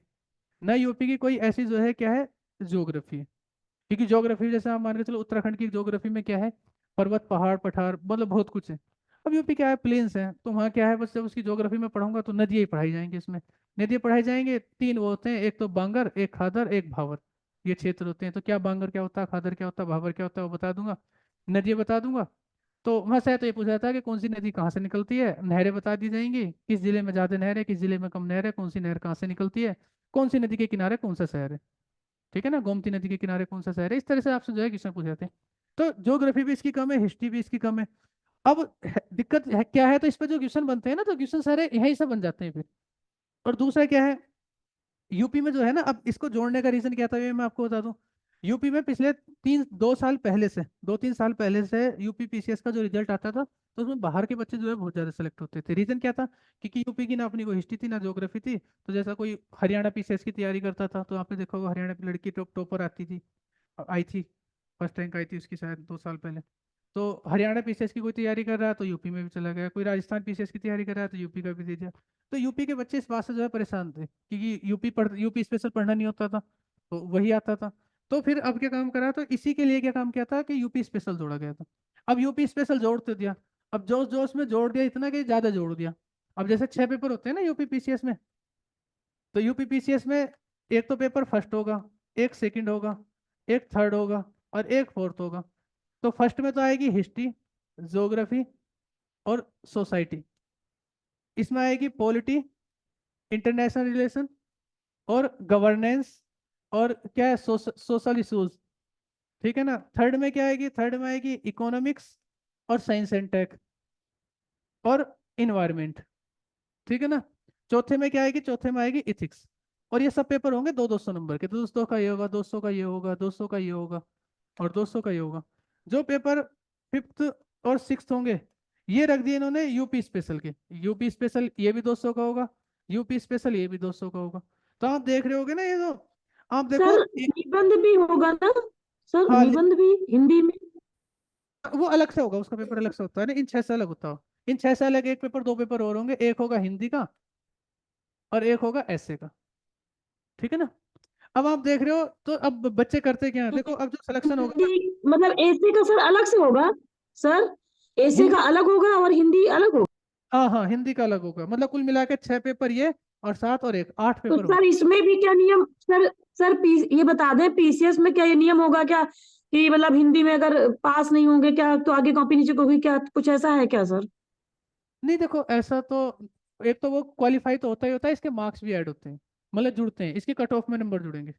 ना यूपी की कोई ऐसी जो है क्या है ज्योग्राफी है। क्योंकि ज्योग्राफी जैसे आप मान के चलो, उत्तराखंड की ज्योग्राफी में क्या है, पर्वत पहाड़ पठार मतलब बहुत कुछ है। अब यूपी क्या है, प्लेन्स है, तो वहाँ क्या है, बस जब उसकी ज्योग्राफी में पढ़ूंगा तो नदियाँ ही पढ़ाई जाएंगी इसमें। नदियाँ पढ़ाई जाएंगे, तीन वो होते हैं, एक तो बांगर, एक खादर, एक भावर। ये क्षेत्र होते हैं। तो क्या बांगर क्या होता है, खादर क्या होता है, भावर क्या होता है, वो बता दूंगा, नदियाँ बता दूंगा। तो वहाँ से तो ये पूछा था कि कौन सी नदी कहाँ से निकलती है, नहरें बता दी जाएंगी, किस जिले में ज्यादा नहर है, किस जिले में कम नहर है, कौन सी नहर कहाँ से निकलती है, कौन सी नदी के किनारे कौन सा शहर है। ठीक है ना, गोमती नदी के किनारे कौन सा शहर है, इस तरह से आपसे जो है क्वेश्चन पूछ जाते हैं। तो ज्योग्राफी भी इसकी कम है, हिस्ट्री भी इसकी कम है। अब दिक्कत है क्या है, तो इस पे जो क्वेश्चन बनते हैं ना, तो क्वेश्चन सारे यहीं से बन जाते हैं फिर। और दूसरा क्या है, यूपी में जो है ना, अब इसको जोड़ने का रीजन क्या था ये मैं आपको बता दूं। यूपी में पिछले 2 साल पहले से, 2-3 साल पहले से यूपी पीसीएस का जो रिजल्ट आता था, तो उसमें बाहर के बच्चे जो है बहुत ज्यादा सेलेक्ट होते थे। रीजन क्या था, क्योंकि यूपी की ना अपनी कोई हिस्ट्री थी ना ज्योग्राफी थी। तो जैसा कोई हरियाणा पीसीएस की तैयारी करता था, तो आपने देखा होगा हरियाणा की लड़की टॉपर आती थी, आई थी, फर्स्ट रैंक आई थी उसकी शायद 2 साल पहले। तो हरियाणा पीसीएस की कोई तैयारी कर रहा है तो यूपी में भी चला गया, कोई राजस्थान पीसीएस की तैयारी कर रहा है तो यूपी का भी दे दिया। तो यूपी के बच्चे इस बात से जो है परेशान थे, क्योंकि यूपी स्पेशल पढ़ना नहीं होता था, तो वही आता था। तो फिर अब क्या काम करा, तो इसी के लिए क्या काम किया था कि यूपी स्पेशल जोड़ा गया था। अब यूपी स्पेशल जोड़ तो दिया, अब जोश जोश में जोड़ दिया इतना कि ज्यादा जोड़ दिया। अब जैसे 6 पेपर होते हैं ना यूपी पीसीएस में, तो यूपी पीसीएस में एक तो पेपर फर्स्ट होगा, एक सेकंड होगा, एक थर्ड होगा, और एक फोर्थ होगा। तो फर्स्ट में तो आएगी हिस्ट्री, ज्योग्राफी और सोसाइटी। इसमें आएगी पॉलिटी, इंटरनेशनल रिलेशन और गवर्नेंस, और क्या है सोशल इशूज। ठीक है ना। थर्ड में क्या आएगी, थर्ड में आएगी इकोनॉमिक्स और साइंस एंड टेक और इन्वायरमेंट। ठीक है ना। चौथे में क्या आएगी, चौथे में आएगी इथिक्स। और ये सब पेपर होंगे 200-200 नंबर के, 200 का ये होगा, 200 का ये होगा, 200 का ये होगा, और 200 का ये होगा। जो पेपर फिफ्थ और सिक्स्थ होंगे, ये रख दिए इन्होंने यूपी स्पेशल के। यूपी स्पेशल ये भी 200 का होगा, यूपी स्पेशल ये भी 200 का होगा। तो आप देख रहे होगे ना ये, तो आप देखो सर एक, निबंध भी होगा ना? सर हाँ निबंध भी हिंदी में? वो अलग से होगा, उसका पेपर अलग से होता है ना, इन 6 से अलग होता है। इन 6 से अलग एक पेपर, 2 पेपर और होंगे, एक होगा हिंदी का और एक होगा ऐसे का। ठीक है ना। अब आप देख रहे हो, तो अब बच्चे करते क्या हैं, देखो अब जो सिलेक्शन होगा ना, हिंदी मतलब ऐसे का सर अलग से होगा? सर ऐसे का हिंदी, अलग होगा और हिंदी अलग होगा? हाँ हाँ हिंदी का अलग होगा, मतलब कुल मिला के 6 पेपर ये, और 7 और एक 8 पेपर तो होंगे। सर इसमें भी क्या नियम सर? सर ये बता दें, पीसीएस में क्या ये नियम होगा क्या कि मतलब हिंदी में अगर पास नहीं होंगे क्या तो आगे कॉपी नीचे होगी क्या, कुछ ऐसा है क्या सर? नहीं देखो ऐसा तो, एक तो वो क्वालिफाई तो होता ही होता है, इसके मार्क्स भी ऐड होते हैं, मतलब जुड़ते हैं, इसके कट ऑफ में नंबर जुड़ेंगे,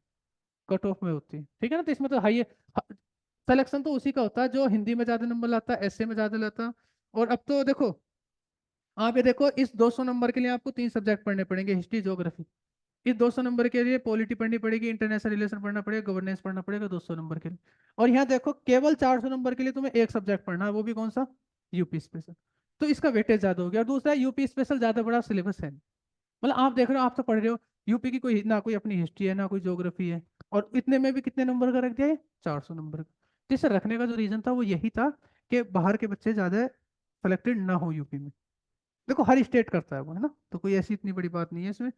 कट ऑफ में होती है। ठीक है ना। तो इसमें तो हाई सिलेक्शन तो उसी का होता है जो हिंदी में ज्यादा नंबर लाता है, ऐसे में ज्यादा लाता है। और अब तो देखो, आप ये देखो, इस 200 नंबर के लिए आपको 3 सब्जेक्ट पढ़ने पड़ेंगे, हिस्ट्री ज्योग्राफी। इस 200 नंबर के लिए पॉलिटी पढ़नी पड़ेगी, इंटरनेशनल रिलेशन पढ़ना पड़ेगा, गवर्नेंस पढ़ना पड़ेगा 200 नंबर के लिए। और यहाँ देखो केवल 400 नंबर के लिए तुम्हें एक सब्जेक्ट पढ़ना है, वो भी कौन सा, यूपी स्पेशल। तो इसका वेटेज ज्यादा हो गया। और दूसरा, यूपी स्पेशल ज्यादा बड़ा सिलेबस है नहीं। मतलब आप देख रहे हो, आप तो पढ़ रहे हो, यूपी की कोई ना कोई अपनी हिस्ट्री है ना कोई ज्योग्राफी है, और इतने में भी कितने नंबर का रख दिया है, 400 नंबर का। तो इसे रखने का जो रीजन था वो यही था कि बाहर के बच्चे ज्यादा सेलेक्टेड ना हो यूपी में। देखो हर स्टेट करता है वो, है ना, तो कोई ऐसी इतनी बड़ी बात नहीं है इसमें।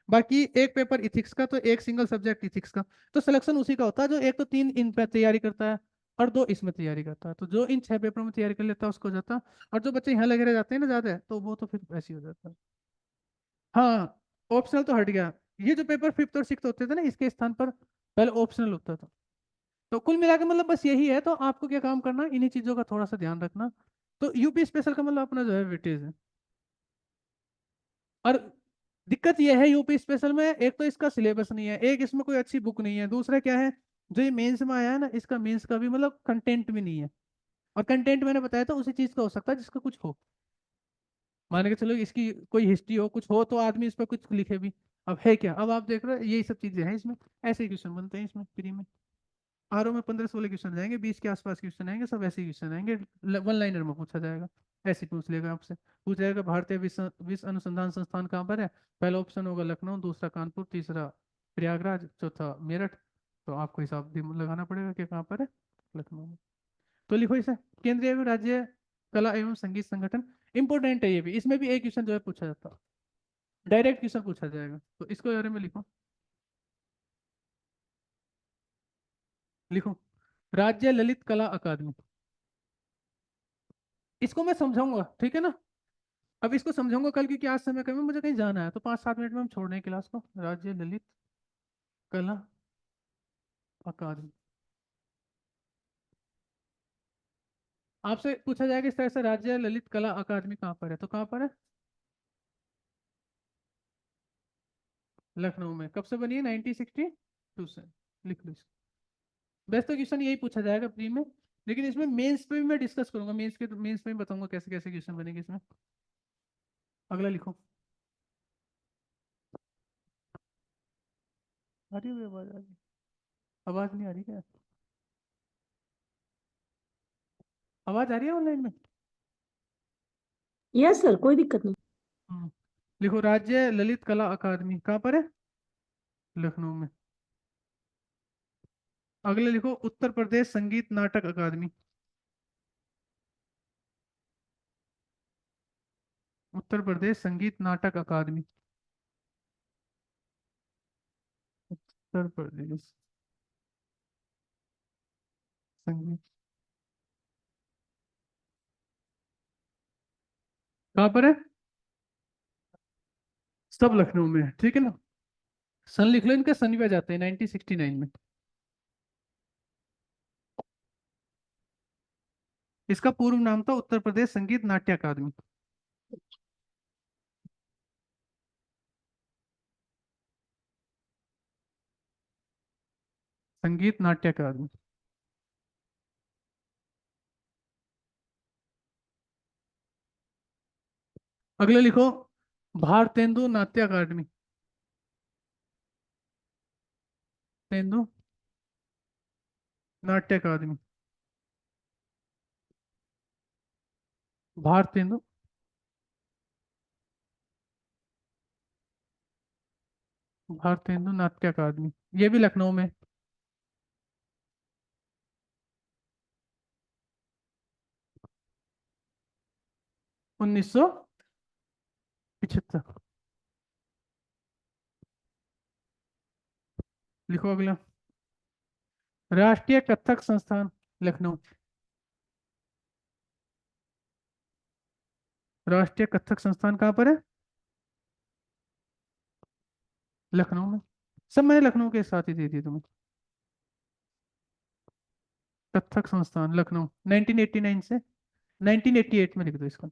बाकी एक पेपर इथिक्स का, तो एक सिंगल सब्जेक्ट इथिक्स का, तो सिलेक्शन उसी का होता है जो एक तो 3 इन पे तैयारी करता है और 2 इसमें तैयारी करता है। तो जो इन 6 पेपरों में तैयारी कर लेता है उसको हो जाता है। और जो बच्चे यहाँ लगे रह जाते हैं ना ज्यादा, तो वो तो फिर ऐसे ही हो जाता है। हाँ, ऑप्शनल तो हट गया। ये जो पेपर फिफ्थ और सिक्स होते थे ना, इसके स्थान पर पहले ऑप्शनल होता था। तो कुल मिला के मतलब बस यही है। तो आपको क्या काम करना, इन्हीं चीजों का थोड़ा सा ध्यान रखना। तो यूपी स्पेशल का मतलब अपना जो है वेटेज है। और दिक्कत यह है यूपी स्पेशल में, एक तो इसका सिलेबस नहीं है, एक इसमें कोई अच्छी बुक नहीं है, दूसरा क्या है, जो ये मेंस में आया है ना, इसका मेंस का भी मतलब कंटेंट भी नहीं है। और कंटेंट मैंने बताया था उसी चीज का हो सकता है जिसका कुछ हो। मान के चलो इसकी कोई हिस्ट्री हो, कुछ हो, तो आदमी इस पर कुछ लिखे भी। अब है क्या, अब आप देख रहे हो यही सब चीजें हैं इसमें। ऐसे ही क्वेश्चन बनते हैं इसमें फ्री में। आरओ में 15-16 क्वेश्चन जाएंगे, 20 के आसपास क्वेश्चन आएंगे, सब ऐसे ही क्वेश्चन आएंगे। वन लाइनर में पूछा जाएगा, ऐसे ही पूछ लेगा आपसे। पूछ जाएगा भारतीय विश्व अनुसंधान संस्थान कहाँ पर है। पहला ऑप्शन होगा लखनऊ, दूसरा कानपुर, तीसरा प्रयागराज, चौथा मेरठ। तो आपको हिसाब भी लगाना पड़ेगा कि कहाँ पर है, लखनऊ में। तो लिखो इसे, केंद्रीय एवं राज्य कला एवं संगीत संगठन। इंपॉर्टेंट है ये भी, इसमें भी एक क्वेश्चन जो है पूछा जाता है, डायरेक्ट क्वेश्चन पूछा जाएगा, तो इसको बारे में लिखो। लिखो, राज्य ललित कला अकादमी। इसको मैं समझाऊंगा, ठीक है ना। अब इसको समझाऊंगा कल, क्योंकि आज समय कम है, मुझे कहीं जाना है, तो 5-7 मिनट में हम छोड़ दें क्लास को। राज्य ललित कला अकादमी, आपसे पूछा जाएगा इस तरह से, राज्य ललित कला अकादमी कहाँ पर है, तो कहाँ पर है? लखनऊ में। कब से बनी है? 1962 से। लिख लो इसको। वैसे तो क्वेश्चन यही पूछा जाएगा प्री में, लेकिन इसमें मेंस पे भी मैं डिस्कस करूंगा, मेंस में भी बताऊंगा कैसे कैसे क्वेश्चन बनेंगे इसमें। अगला लिखो। आ रही है आवाज? आ रही? आवाज नहीं आ रही क्या? आवाज आ रही है ऑनलाइन में? यस सर, कोई दिक्कत नहीं। हम्म। लिखो, राज्य ललित कला अकादमी कहाँ पर है? लखनऊ में। अगले लिखो, उत्तर प्रदेश संगीत नाटक अकादमी। उत्तर प्रदेश संगीत नाटक अकादमी। उत्तर प्रदेश संगीत, कहाँ पर है? सब लखनऊ में है, ठीक है ना। सन लिख लो, इनके सन भी आ जाते हैं 1969 में। इसका पूर्व नाम था उत्तर प्रदेश संगीत नाट्य अकादमी। संगीत नाट्य अकादमी। अगले लिखो, भारतेंदु नाट्य अकादमी। तेंदु नाट्य अकादमी। भारतेंदु, भारतेंदु नाट्य अकादमी, ये भी लखनऊ में। 1975। लिखो अगला, राष्ट्रीय कथक संस्थान लखनऊ। राष्ट्रीय कथक संस्थान कहाँ पर है? लखनऊ में। सब मैंने लखनऊ के साथ ही दे दिए तुम्हें। कथक संस्थान लखनऊ 1989 से 1988 में लिख दो इसका।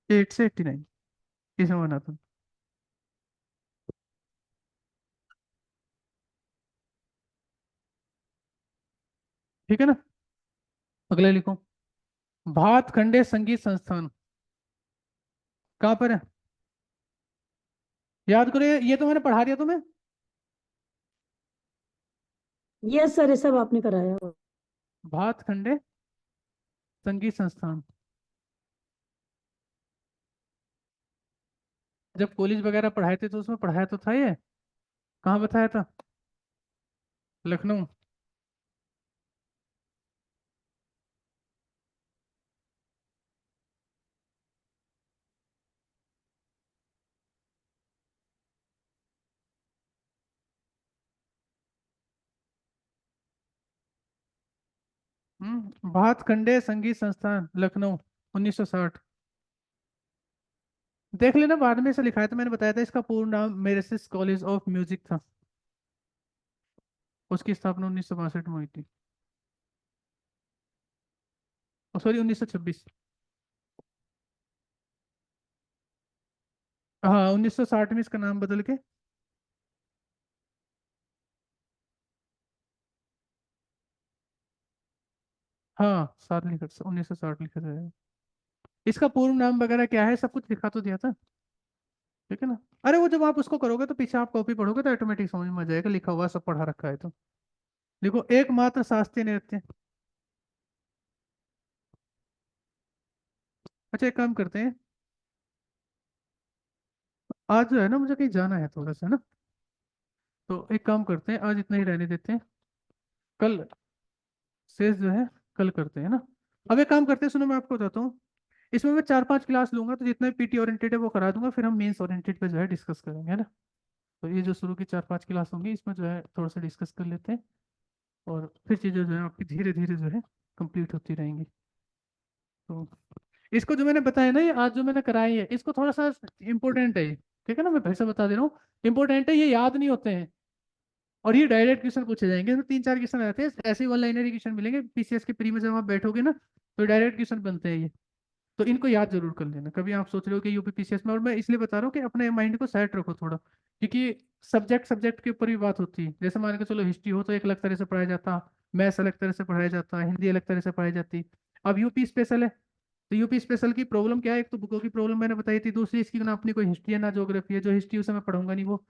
8 से 89, इसमें बना था। ठीक है ना। अगले लिखो, भातखंडे संगीत संस्थान कहाँ पर है? याद करो, ये तो मैंने पढ़ा दिया तुम्हें। यस सर, ये सब आपने कराया। भातखंडे संगीत संस्थान, जब कॉलेज वगैरह पढ़ाए थे तो उसमें पढ़ाया तो था ये। कहाँ बताया था? लखनऊ। भातखंडे संगीत संस्थान लखनऊ 1960। देख लेना, बाद में से लिखा है, तो मैंने बताया था इसका पूर्ण नाम मेरेसिस कॉलेज ऑफ म्यूजिक था। उसकी स्थापना 1962 में हुई थी। सॉरी, 1926। हाँ, 1960 में इसका नाम बदल के। हाँ, 1960 लिखा जाएगा। इसका पूर्ण नाम वगैरह क्या है, सब कुछ लिखा तो दिया था, ठीक है ना। अरे वो जब आप उसको करोगे तो पीछे आप कॉपी पढ़ोगे तो ऑटोमेटिक समझ में आ जाएगा, लिखा हुआ सब पढ़ा रखा है तो। देखो, एकमात्र शास्त्रीय नृत्य। अच्छा, एक काम करते हैं, आज जो है ना मुझे कहीं जाना है थोड़ा सा ना, तो एक काम करते हैं, आज इतना ही रहने देते हैं। कल शेष जो है कल करते हैं ना। अब एक काम करते हैं, सुनो मैं आपको बताता हूँ। इसमें मैं 4-5 क्लास लूंगा, तो जितना भी पीटी ओरिएंटेड है वो करा दूंगा, फिर हम मेंस ओरिएंटेड पे जो है डिस्कस करेंगे, है ना। तो ये जो शुरू की 4-5 क्लास होंगी, इसमें जो है थोड़ा सा डिस्कस कर लेते हैं, और फिर चीज़ें जो है आपकी धीरे धीरे जो है कंप्लीट होती रहेंगी। तो इसको जो मैंने बताया ना, ये आज जो मैंने कराई है, इसको थोड़ा सा इंपॉर्टेंट है ये, ठीक है ना, मैं फिर से बता दे रहा हूँ। इंपॉर्टेंट है, ये याद नहीं होते हैं, और ये डायरेक्ट क्वेश्चन पूछे जाएंगे। इसमें 3-4 क्वेश्चन आते हैं, ऐसे ही वन लाइनर क्वेश्चन मिलेंगे पीसीएस के प्री में, जब आप बैठोगे ना तो डायरेक्ट क्वेश्चन बनते हैं ये। तो इनको याद जरूर कर लेना, कभी आप सोच रहे हो कि यूपी पीसीएस में। और मैं इसलिए बता रहा हूँ कि अपने माइंड को सेट रखो थोड़ा, क्योंकि सब्जेक्ट सब्जेक्ट के ऊपर भी बात होती है। जैसे मान के चलो हिस्ट्री हो तो एक अलग तरह से पढ़ाया जाता, मैथ्स अलग तरह से पढ़ाया जाता, हिंदी अलग तरह से पढ़ाई जाती। अब यूपी स्पेशल है, तो यूपी स्पेशल की प्रॉब्लम क्या है, एक तो बुकों की प्रॉब्लम मैंने बताई थी, दूसरी इसकी ना अपनी कोई हिस्ट्री है ना ज्योग्राफी है। जो हिस्ट्री उसे मैं पढ़ूंगा नहीं, वो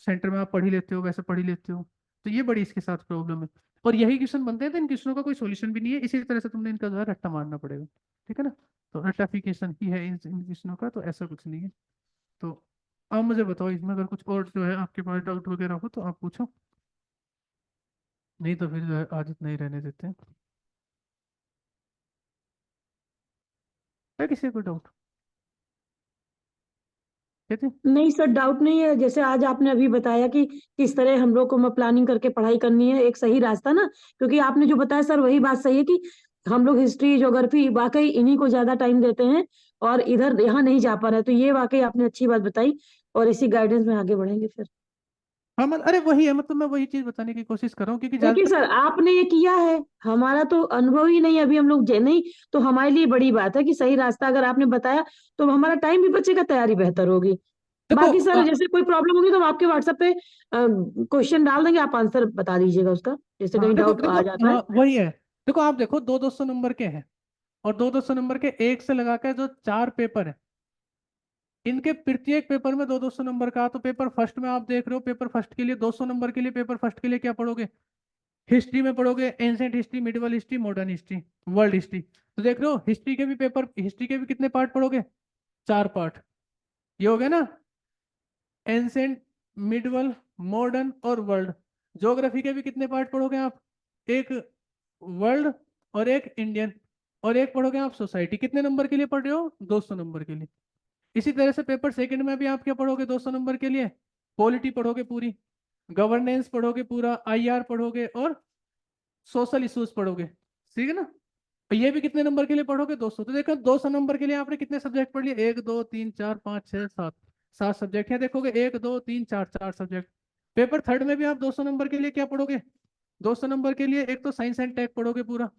सेंटर में आप पढ़ ही लेते हो, वैसे पढ़ ही लेते हो। तो ये बड़ी इसके साथ प्रॉब्लम है। और यही क्वेश्चन बनते हैं, तो इन क्वेश्चनों का कोई सॉल्यूशन भी नहीं है, इसी तरह से तुमने इनका जो है रट्टा मारना पड़ेगा, ठीक है ना। तो रट्टाफिकेशन ही है इन क्वेश्चनों का, तो ऐसा कुछ नहीं है। तो आप मुझे बताओ, इसमें अगर कुछ और जो है आपके पास डाउट वगैरह हो तो आप पूछो, नहीं तो फिर जो है आज इतना ही रहने देते हैं। है किसी को डाउट? कहते हैं। नहीं सर, डाउट नहीं है। जैसे आज आपने अभी बताया कि किस तरह हम लोग को प्लानिंग करके पढ़ाई करनी है, एक सही रास्ता ना। क्योंकि आपने जो बताया सर वही बात सही है कि हम लोग हिस्ट्री ज्योग्राफी वाकई इन्हीं को ज्यादा टाइम देते हैं, और इधर यहाँ नहीं जा पा रहे। तो ये वाकई आपने अच्छी बात बताई, और इसी गाइडेंस में आगे बढ़ेंगे फिर। हाँ अरे वही है, मतलब मैं वही चीज बताने की कोशिश कर रहा हूँ, क्योंकि देखिए ज्यादातर सर, आपने ये किया है, हमारा तो अनुभव ही नहीं, अभी हम लोग नहीं। तो हमारे लिए बड़ी बात है कि सही रास्ता अगर आपने बताया, तो हमारा टाइम भी बचेगा, तैयारी बेहतर होगी। देखो बाकी सर जैसे कोई प्रॉब्लम होगी तो हम आपके व्हाट्सएप पे क्वेश्चन डाल देंगे, आप आंसर बता दीजिएगा उसका, जैसे हाँ कहीं देखो डाउट देखो, आ जाता है। हाँ वही है। देखो आप देखो, 200-200 नंबर के हैं, और 200-200 नंबर के एक से लगा के जो 4 पेपर है, इनके प्रत्येक पेपर में 200-200 नंबर का। तो पेपर फर्स्ट में आप देख रहे हो, पेपर फर्स्ट के लिए 200 नंबर के लिए, पेपर फर्स्ट के लिए क्या पढ़ोगे? हिस्ट्री में पढ़ोगे ancient history, medieval history, modern history, world history. तो देख रहे हो हिस्ट्री के भी पेपर, हिस्ट्री के भी कितने पार्ट पढ़ोगे? 4 पार्ट। ये हो गया ना, एंशिएंट, मिडिवल, मॉडर्न और वर्ल्ड। ज्योग्राफी के भी कितने पार्ट पढ़ोगे आप? एक वर्ल्ड और एक इंडियन, और एक पढ़ोगे आप सोसाइटी। कितने नंबर के लिए पढ़ रहे हो? 200 नंबर के लिए। इसी तरह से पेपर सेकंड में भी आप क्या पढ़ोगे 200 नंबर के लिए? पॉलिटी पढ़ोगे पूरी, गवर्नेंस पढ़ोगे पूरा, आईआर पढ़ोगे, और सोशल इश्यूज पढ़ोगे, ठीक है ना। और ये भी कितने नंबर के लिए पढ़ोगे? 200। तो देखो 200 नंबर के लिए आपने कितने सब्जेक्ट पढ़ लिए? 1 2 3 4 5 6 7, 7 सब्जेक्ट हैं। देखोगे 1 2 3 4 4 सब्जेक्ट। पेपर थर्ड में भी आप 200 नंबर के लिए क्या पढ़ोगे? 200 नंबर के लिए एक तो साइंस एंड टेक पढ़ोगे पूरा,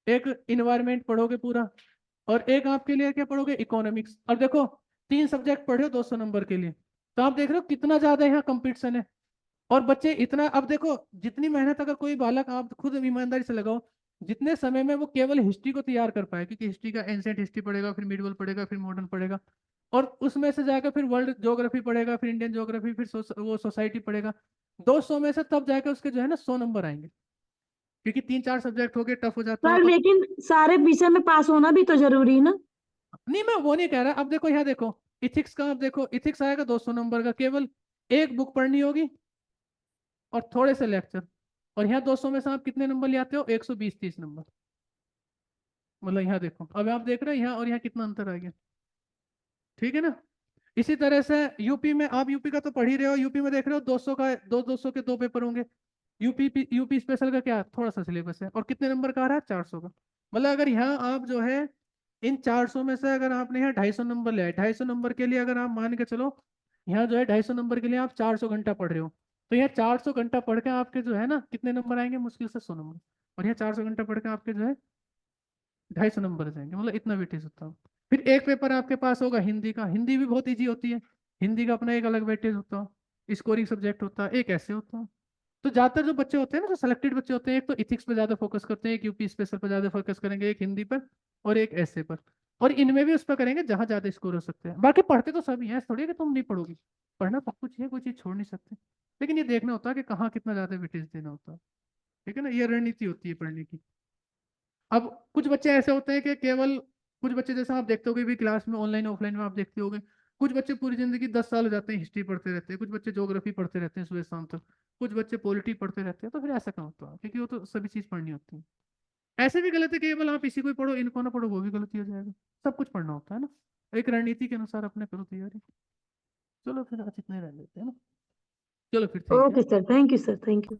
एक इन्वायरमेंट पढ़ोगे पूरा, और एक आपके लिए क्या पढ़ोगे? इकोनॉमिक्स। और देखो 3 सब्जेक्ट पढ़े हो 200 नंबर के लिए। तो आप देख रहे हो कितना ज्यादा यहाँ कंपटीशन है। और बच्चे इतना, अब देखो जितनी मेहनत अगर कोई बालक, आप खुद ईमानदारी से लगाओ, जितने समय में वो केवल हिस्ट्री को तैयार कर पाए, क्योंकि हिस्ट्री का एंशिएंट हिस्ट्री पढ़ेगा, फिर मिडिवल पढ़ेगा, फिर मॉडर्न पढ़ेगा, और उसमें से जाकर फिर वर्ल्ड ज्योग्राफी पढ़ेगा, फिर इंडियन ज्योग्राफी, फिर वो सोसाइटी पढ़ेगा। 200 में से तब जाकर उसके जो है ना 100 नंबर आएंगे, क्योंकि 3-4 सब्जेक्ट हो गए, टफ हो जाते हैं। सर और लेकिन सारे विषय में पास होना भी तो जरूरी है ना। नहीं, मैं वो नहीं कह रहा। अब देखो यहाँ देखो, इथिक्स का, आप देखो इथिक्स आएगा 200 नंबर का, केवल एक बुक पढ़नी होगी और थोड़े से लेक्चर। और यहाँ 200 में से आप कितने नंबर ले आते हो? 120-130 नंबर। मतलब यहाँ देखो, अब आप देख रहे हो यहाँ और यहाँ कितना अंतर आ गया, ठीक है ना। इसी तरह से यूपी में, आप यूपी का तो पढ़ ही रहे हो, यूपी में देख रहे हो 200 का, 200 के 2 पेपर होंगे। यूपी स्पेशल का क्या थोड़ा सा सिलेबस है, और कितने नंबर का आ रहा है? 400 का। मतलब अगर यहाँ आप जो है इन 400 में से अगर आपने यहाँ 250 नंबर लिया है, 250 नंबर के लिए अगर आप मान के चलो, यहाँ जो है 250 नंबर के लिए आप 400 घंटा पढ़ रहे हो, तो यहाँ 400 घंटा पढ़ के आपके जो है ना कितने नंबर आएंगे? मुश्किल से 100 नंबर। और यहाँ 400 घंटा पढ़ के आपके जो है 250 नंबर जाएंगे, मतलब इतना वेटेज होता है। फिर एक पेपर आपके पास होगा हिंदी का, हिंदी भी बहुत ईजी होती है, हिंदी का अपना एक अलग वेटेज होता है, स्कोरिंग सब्जेक्ट होता है, एक ऐसे होता है। तो ज्यादातर जो बच्चे होते हैं ना, जो सेलेक्टेड बच्चे होते हैं, एक तो इथिक्स पे ज्यादा फोकस करते हैं, एक यूपी स्पेशल पर ज्यादा फोकस करेंगे, एक हिंदी पर और एक ऐसे पर। और इनमें भी उस पर करेंगे जहां ज्यादा स्कोर हो सकते हैं। बाकी पढ़ते तो सभी हैं, ऐसा थोड़ी है कि तुम नहीं पढ़ोगी, पढ़ना सब कुछ है, कोई चीज छोड़ नहीं सकते। लेकिन ये देखना होता है कि कहाँ कितना ज्यादा वेटेज देना होता है, ठीक है ना। ये रणनीति होती है पढ़ने की। अब कुछ बच्चे ऐसे होते हैं कि केवल, कुछ बच्चे जैसे आप देखते होगे भी क्लास में, ऑनलाइन ऑफलाइन में आप देखते होगे, कुछ बच्चे पूरी जिंदगी 10 साल हो जाते हैं हिस्ट्री पढ़ते रहते हैं, कुछ बच्चे ज्योग्राफी पढ़ते रहते हैं सुबह शाम तक, कुछ बच्चे पॉलिटी पढ़ते रहते हैं। तो फिर ऐसा क्यों होता है? क्योंकि वो तो सभी चीज़ पढ़नी होती है। ऐसे भी गलत है केवल आप इसी को ही पढ़ो इनको ना पढ़ो, वो भी गलत ही हो जाएगा। सब कुछ पढ़ना होता है ना, एक रणनीति के अनुसार अपने करो तैयारी। चलो फिर आज इतने रह लेते हैं ना। चलो फिर ठीक है। Okay sir, thank you sir, thank you.